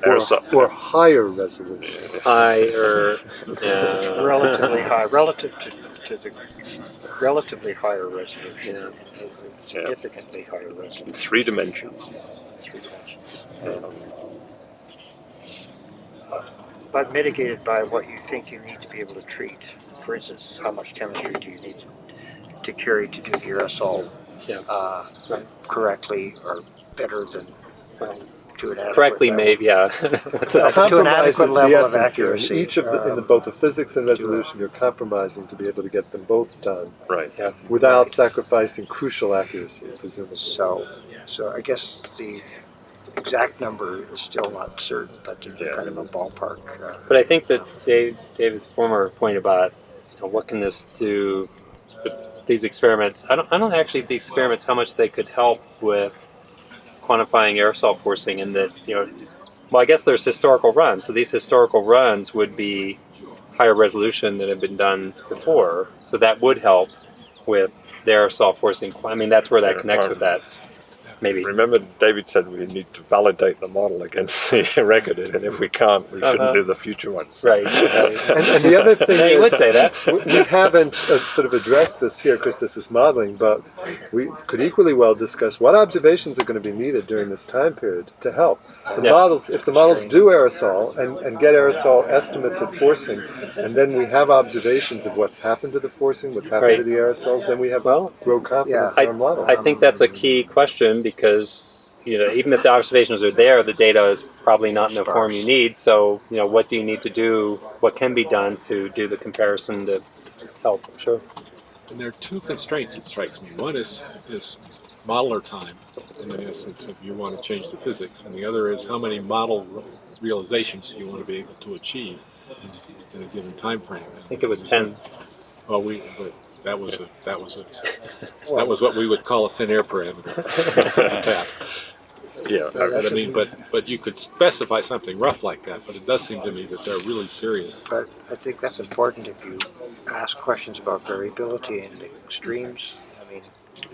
aerosol. Or higher resolution. Higher, Relatively high, relative to the relatively higher resolution. Significantly higher resolution. 3 dimensions. 3 dimensions. But mitigated by what you think you need to be able to treat. For instance, how much chemistry do you need to carry to do the aerosol correctly or better than to an adequate correctly level? made, yeah. So To an adequate is level the of essence here. In accuracy. each of in both the physics and resolution, you're compromising to be able to get them both done Right. Yeah. without sacrificing crucial accuracy, presumably. So I guess the exact number is still not certain, but there's kind of a ballpark. But I think that David's former point about what can this do with these experiments, I don't actually the experiments how much they could help with quantifying aerosol forcing, and that well, I guess there's historical runs, so these historical runs would be higher resolution than have been done before, so that would help with the aerosol forcing. I mean, that's where that connects with that. Maybe. Remember, David said we need to validate the model against the record, and if we can't, we shouldn't do the future ones. Right. And the other thing You would say that. we haven't sort of addressed this here because this is modeling, but we could equally well discuss what observations are going to be needed during this time period to help. The models, if the models do aerosol and get aerosol estimates of forcing, and then we have observations of what's happened to the forcing, what's happened to the aerosols, then we have grow confidence in our model. I think that's a key question because even if the observations are there, the data is probably not in the form you need. So what do you need to do? What can be done to do the comparison to help? Sure. And there are 2 constraints, it strikes me. One is modeler time, in the essence of you want to change the physics, and the other is how many model realizations you want to be able to achieve in a given time frame. I think it was 10. Well, but that was what we would call a thin air parameter. Yeah, But I mean, but you could specify something rough like that. But it does seem to me that they're really serious. But I think that's important if you ask questions about variability and extremes. I mean,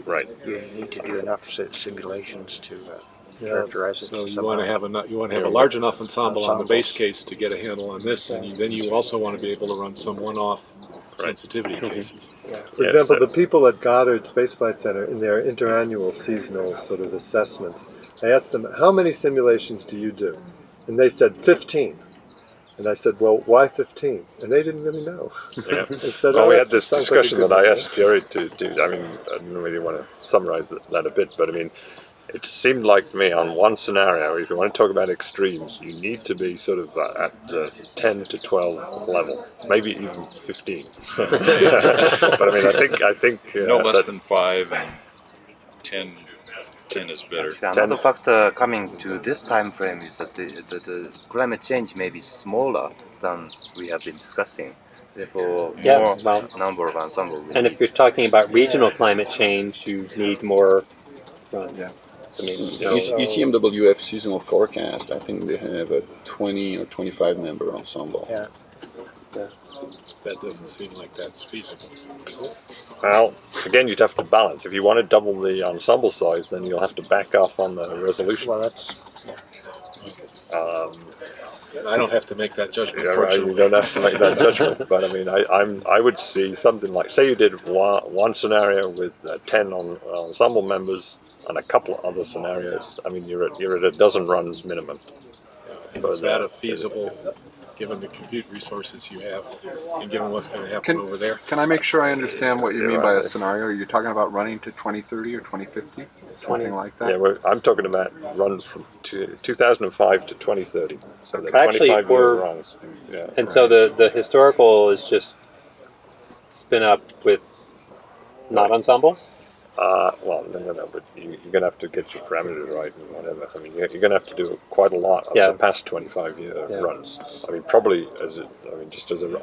right. You need to do enough simulations to characterize it. So you want to have a large enough ensemble on the base case to get a handle on this, and then you also want to be able to run some one-off sensitivity cases. For example, the people at Goddard Space Flight Center, in their interannual seasonal sort of assessments, I asked them, how many simulations do you do? And they said 15. And I said, well, why 15? And they didn't really know. Yeah. They said, Well, oh, we that had this sounds like a discussion good that I idea. asked Jerry to do. I mean, I don't really want to summarize that a bit, but I mean, it seemed like to me on one scenario, if you want to talk about extremes, you need to be sort of at the 10 to 12 level, maybe even 15. But I mean, I think No less than 5 and 10 is better. Actually, another factor coming to this time frame is that the climate change may be smaller than we have been discussing. Therefore, more number of ensembles. And if you're talking about regional climate change, you need more runs. Yeah. I mean, ECMWF seasonal forecast, I think they have a 20 or 25 member ensemble. Yeah. That doesn't seem like that's feasible. Well, again, you'd have to balance. If you want to double the ensemble size, then you'll have to back off on the resolution. Well, that's I don't have to make that judgment. Yeah, right, you don't have to make that judgment, but I mean, I would see something like, say you did one scenario with 10 ensemble members and a couple of other scenarios. I mean, you're at a dozen runs minimum. is that a feasible, given the compute resources you have and given what's going to happen over there? Can I make sure I understand what you mean by a scenario? Are you talking about running to 2030 or 2050? Something like that? Yeah, well, I'm talking about runs from 2005 to 2030. So they're Actually, 25-year runs. Yeah. And so the historical is just spin up with not ensembles? Well, no, but you're going to have to get your parameters right and whatever. I mean, you're going to have to do quite a lot of the past 25-year runs. I mean, probably just as a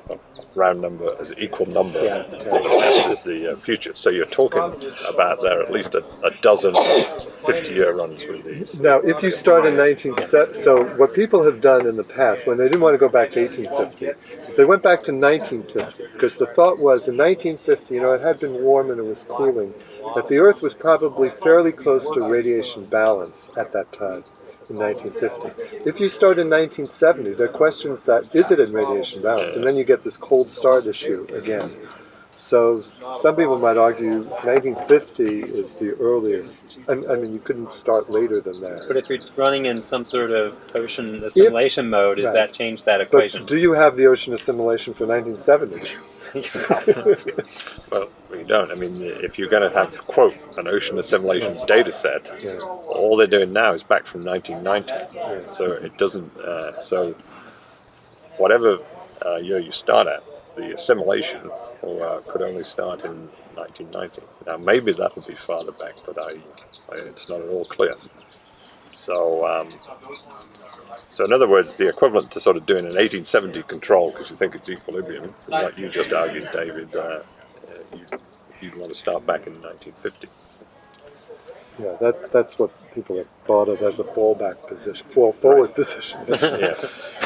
round number, as an equal number, as the future. So you're talking about there at least a dozen 50-year runs with these. Now, if you start in 1970, so what people have done in the past, when they didn't want to go back to 1850, is they went back to 1950, because the thought was in 1950, it had been warm and it was cooling, that the Earth was probably fairly close to radiation balance at that time, in 1950. If you start in 1970, there are questions that, is it in radiation balance? And then you get this cold start issue again. So some people might argue 1950 is the earliest. I mean, you couldn't start later than that. But if you're running in some sort of ocean assimilation mode, does that change that equation? But do you have the ocean assimilation for 1970? Well, you don't. I mean, if you're going to have, quote, an ocean assimilation data set, all they're doing now is back from 1990. So it doesn't, so whatever year you start at, the assimilation could only start in 1990. Now, maybe that'll be farther back, but it's not at all clear. So, so in other words, the equivalent to sort of doing an 1870 control, because you think it's equilibrium, from what you just argued, David, you'd want to start back in 1950. Yeah, that's what people have thought of as a fallback position, forward position. Yeah.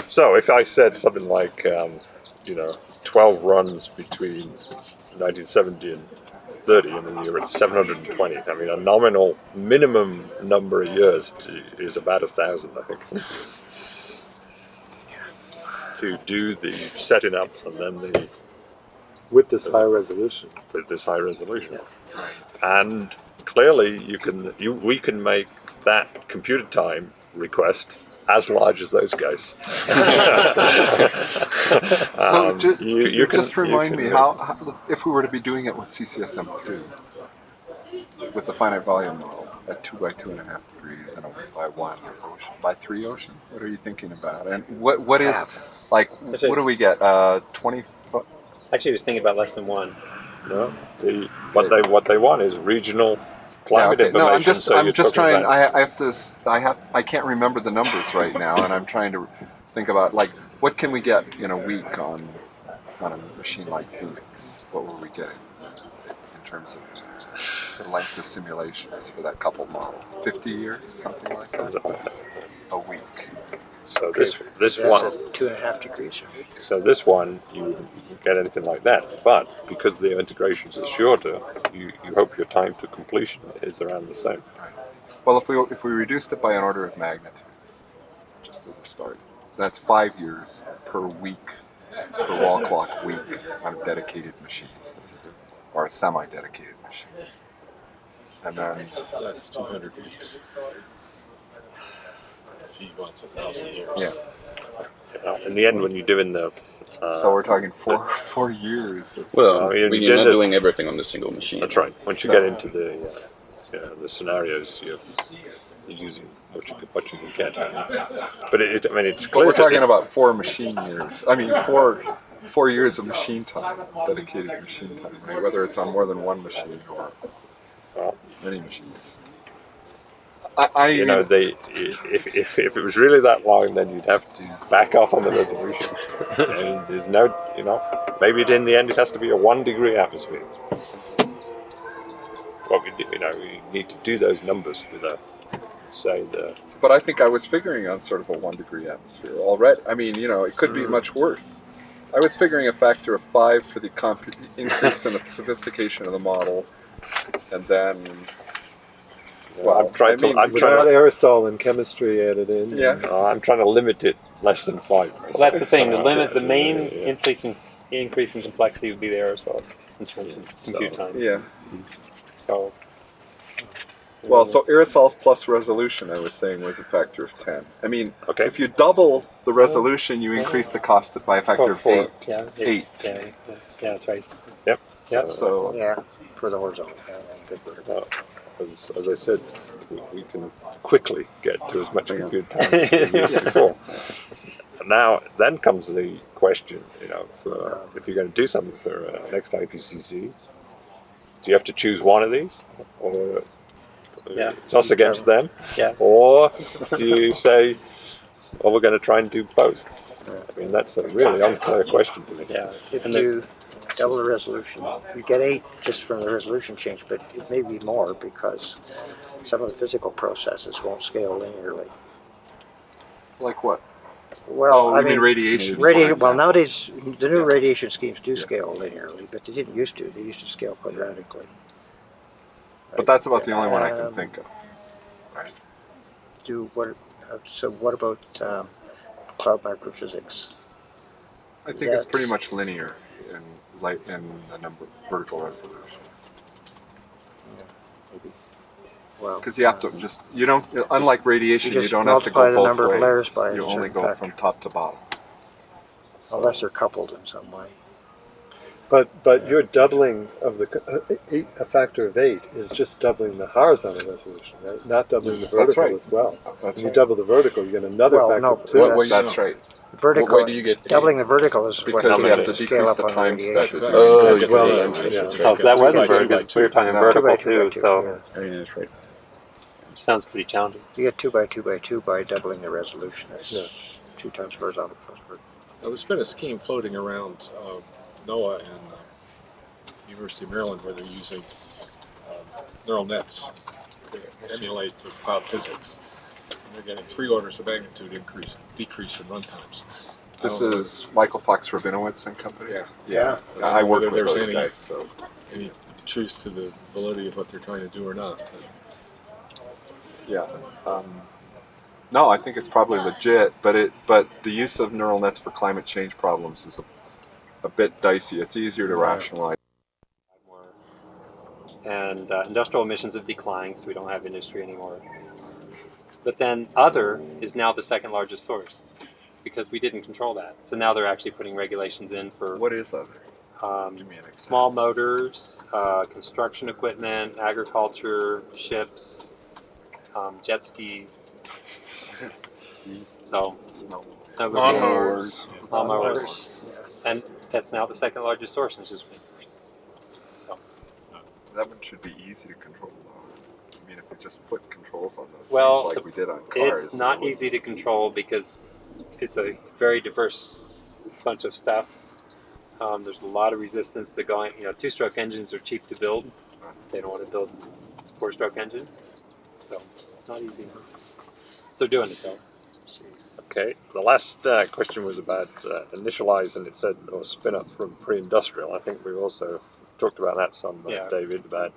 So if I said something like, 12 runs between 1970 and 30, and then you're at 720. I mean, a nominal minimum number of years is about 1,000, I think, to do the setting up and then the with this high resolution. With this high resolution, and clearly we can make that computer time request as large as those guys. So just remind me how, if we were to be doing it with CCSM2, with the finite volume model at 2 by 2.5 degrees and a 1 by 1 ocean, by 3 ocean, what are you thinking about? And what is, like, what do we get, 20? Actually, I was thinking about less than 1. No, what they want is regional climate information. No, I'm just trying. I can't remember the numbers right now, and I'm trying to think about, like, what can we get in a week on a machine like Phoenix? What were we getting in terms of the length of simulations for that coupled model? 50 years, something like that. A week. So this one 2.5 degrees. So this one you wouldn't get anything like that, but because the integrations are shorter, you hope your time to completion is around the same. Well, if we reduced it by an order of magnitude, just as a start, that's 5 years per week, per wall clock week on a dedicated machine or a semi-dedicated machine, and then that's 200 weeks. He wants 1,000 years. Yeah. In the end, when you're doing the so we're talking 4 years. Well, when you're not doing everything on the single machine. That's right. Once you get into the scenarios, you're using what you can get. But it's clear. But we're talking about 4 machine years. I mean, 4 years of machine time, dedicated machine time, right? Whether it's on more than one machine or many machines. If it was really that long, then you'd have to back off on the resolution. And there's no, maybe in the end it has to be a 1 degree atmosphere. What we do, we need to do those numbers with But I think I was figuring on sort of a 1 degree atmosphere already. I mean, it could be much worse. I was figuring a factor of 5 for the increase in the sophistication of the model, and then. Well, without aerosol and chemistry added in. Yeah. I'm trying to limit it less than 5. Well, that's the thing. The main increase in complexity would be the aerosols in terms of compute time. Yeah. So Well, so aerosols plus resolution, I was saying, was a factor of 10. I mean, Okay. if you double the resolution, you increase the cost by a factor of 8. Yeah, Eight. Yeah, that's right. Yep. Yep. So, Yeah, for the horizontal. Yeah, good word. As I said, we can quickly get to as much Yeah. compute power as we used before. And now, then comes the question, if you're going to do something for next IPCC, do you have to choose one of these, or Yeah. it's us against them, Yeah. or do you say, well, we're going to try and do both? I mean, that's a really unclear question to me. Yeah. If And you double the resolution, you get 8 just from the resolution change, but it may be more because some of the physical processes won't scale linearly. like what? Well, Oh, I you mean mean, radiation? for well, example. nowadays the new Yeah. radiation schemes do Yeah. scale linearly, but they didn't used to. They used to scale quadratically. But that's about the only one I can Um, think of. Right? So what about cloud microphysics? I think it's pretty much linear in the number vertical resolution. Well, Because you have to you don't, unlike radiation, you you just don't have to multiply go the both number of ways. layers by a You only certain go factor. from top to bottom. So, unless they're coupled in some way. But you're doubling of a factor of 8 is just doubling the horizontal resolution, right? Not doubling the That's vertical right. as well. That's When you right. double the vertical, you get another Well, factor no, of 2. well, That's right. Vertical. Why do you get doubling the vertical is Because what you have to scale decrease up the on time step radiation. as you Oh, as well as, yeah. yeah. oh, so that wasn't 2 by vertical. 2. We were talking No. vertical 2 by 2 too, so yeah. Yeah, that's right. it sounds pretty challenging. You get 2 by 2 by 2 by doubling the resolution. That's Yeah. 2 times horizontal plus vertical. Now, there's been a scheme floating around NOAA and University of Maryland where they're using neural nets to emulate the cloud physics. And they're getting 3 orders of magnitude decrease in run times. This is Michael Fox Rabinowitz and company. Yeah. I work Whether with there's those any- guys, so Any truth to the validity of what they're trying to do or not. yeah. No, I think it's probably legit, but the use of neural nets for climate change problems is a bit dicey. It's easier to rationalize. And industrial emissions have declined, so we don't have industry anymore. But then other is now the second largest source because we didn't control that. So now they're actually putting regulations in for What is other? Give me an example. small motors, construction equipment, agriculture, ships, jet skis. So Lawnmowers. lawnmowers. And that's now the second largest source, and it's just so. That one should be easy to control, though. I mean, if we just put controls on those Well, things like we did on cars. It's not easy to control because it's a very diverse bunch of stuff. There's a lot of resistance to going. 2-stroke engines are cheap to build. They don't want to build 4-stroke engines, so it's not easy. They're doing it though. Okay, the last question was about initialize, and it said, or spin up from pre-industrial. I think we also talked about that some, Yeah. David, about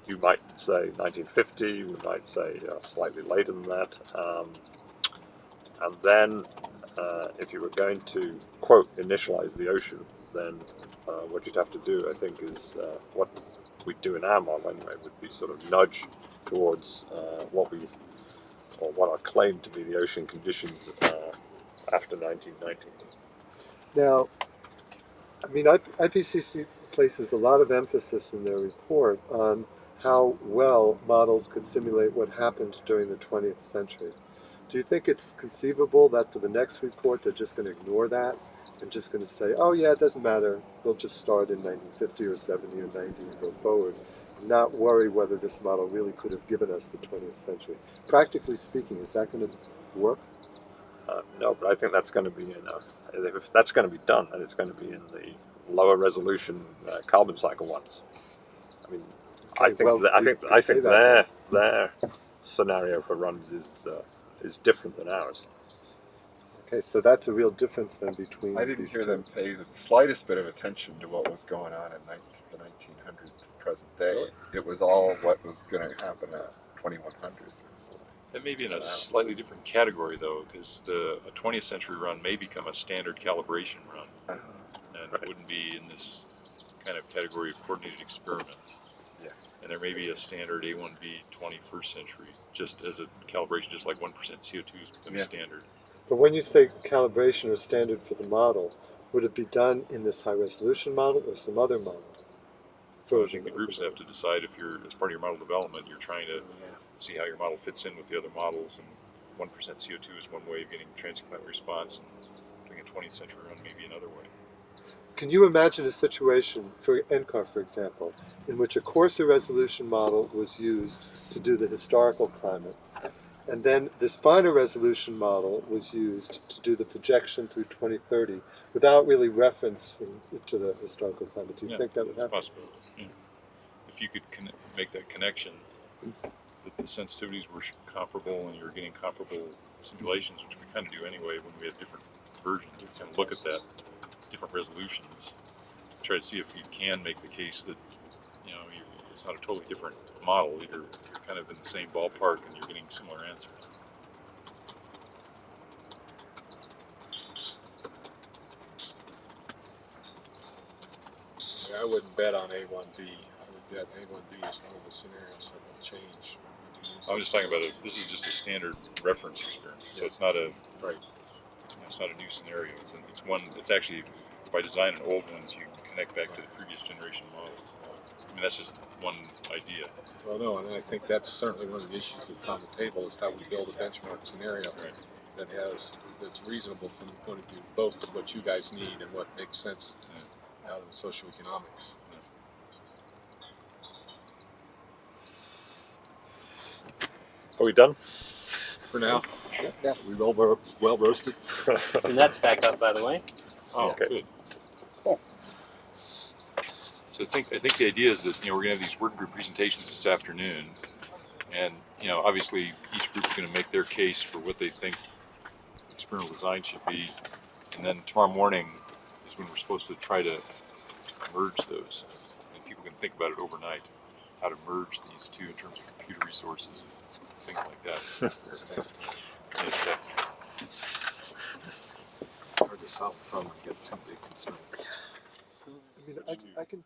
you might say 1950, we might say slightly later than that. And then if you were going to, quote, initialize the ocean, then what you'd have to do, I think, is what we do in our model anyway, would be sort of nudge towards what are claimed to be the ocean conditions after 1990. Now, I mean, IPCC places a lot of emphasis in their report on how well models could simulate what happened during the 20th century. Do you think it's conceivable that for the next report they're just going to ignore that and just going to say, oh yeah, it doesn't matter, we'll just start in 1950 or 70 or 90 and go forward, and not worry whether this model really could have given us the 20th century? Practically speaking, is that going to work? No, but I think that's going to be enough. If that's going to be done, then it's going to be in the lower resolution carbon cycle ones. I mean, I think their scenario for runs is different than ours. Okay, so that's a real difference then between I didn't these hear two. them pay the slightest bit of attention to what was going on in the 1900s to present day. It was all what was going to happen at 2100 or something. That may be in a slightly different category, though, because a 20th century run may become a standard calibration run, and it wouldn't be in this kind of category of coordinated experiments. Yeah. And there may be a standard A1B 21st century, just as a calibration, just like 1% CO2 is becoming standard. But when you say calibration or standard for the model, would it be done in this high-resolution model or some other model? So I think the groups have to decide if you're, as part of your model development, you're trying to see how your model fits in with the other models, and 1% CO2 is one way of getting transient climate response, and doing a 20th century run may be another way. Can you imagine a situation, for NCAR for example, in which a coarser resolution model was used to do the historical climate, and then this finer resolution model was used to do the projection through 2030 without really referencing it to the historical climate? Do you think that would happen? It's possible. Yeah. If you could make that connection, that the sensitivities were comparable and you're getting comparable simulations, which we kind of do anyway when we have different versions. We kind of look at that, different resolutions, try to see if you can make the case that, you know, it's not a totally different model. You're kind of in the same ballpark and you're getting similar answers. Yeah, I wouldn't bet on A1B. I would bet A1B is one of the scenarios that will change. I'm just talking about this is just a standard reference experiment, so it's not a it's not a new scenario. It's one. It's actually by design, an old ones you can connect back to the previous generation model. I mean, that's just one idea. Well, no, and I think that's certainly one of the issues that's on the table is how we build a benchmark scenario that's reasonable from the point of view both of what you guys need and what makes sense out of the socioeconomics. Are we done? For now, We well roasted. And that's back up, by the way. Oh, Okay. good. Cool. So I think the idea is that, you know, we're gonna have these work group presentations this afternoon, and, you know, obviously each group is going to make their case for what they think experimental design should be, and then tomorrow morning is when we're supposed to try to merge those, and people can think about it overnight, how to merge these two in terms of computer resources and things like that. hard to solve the problem when you get two big concerns. I mean, I can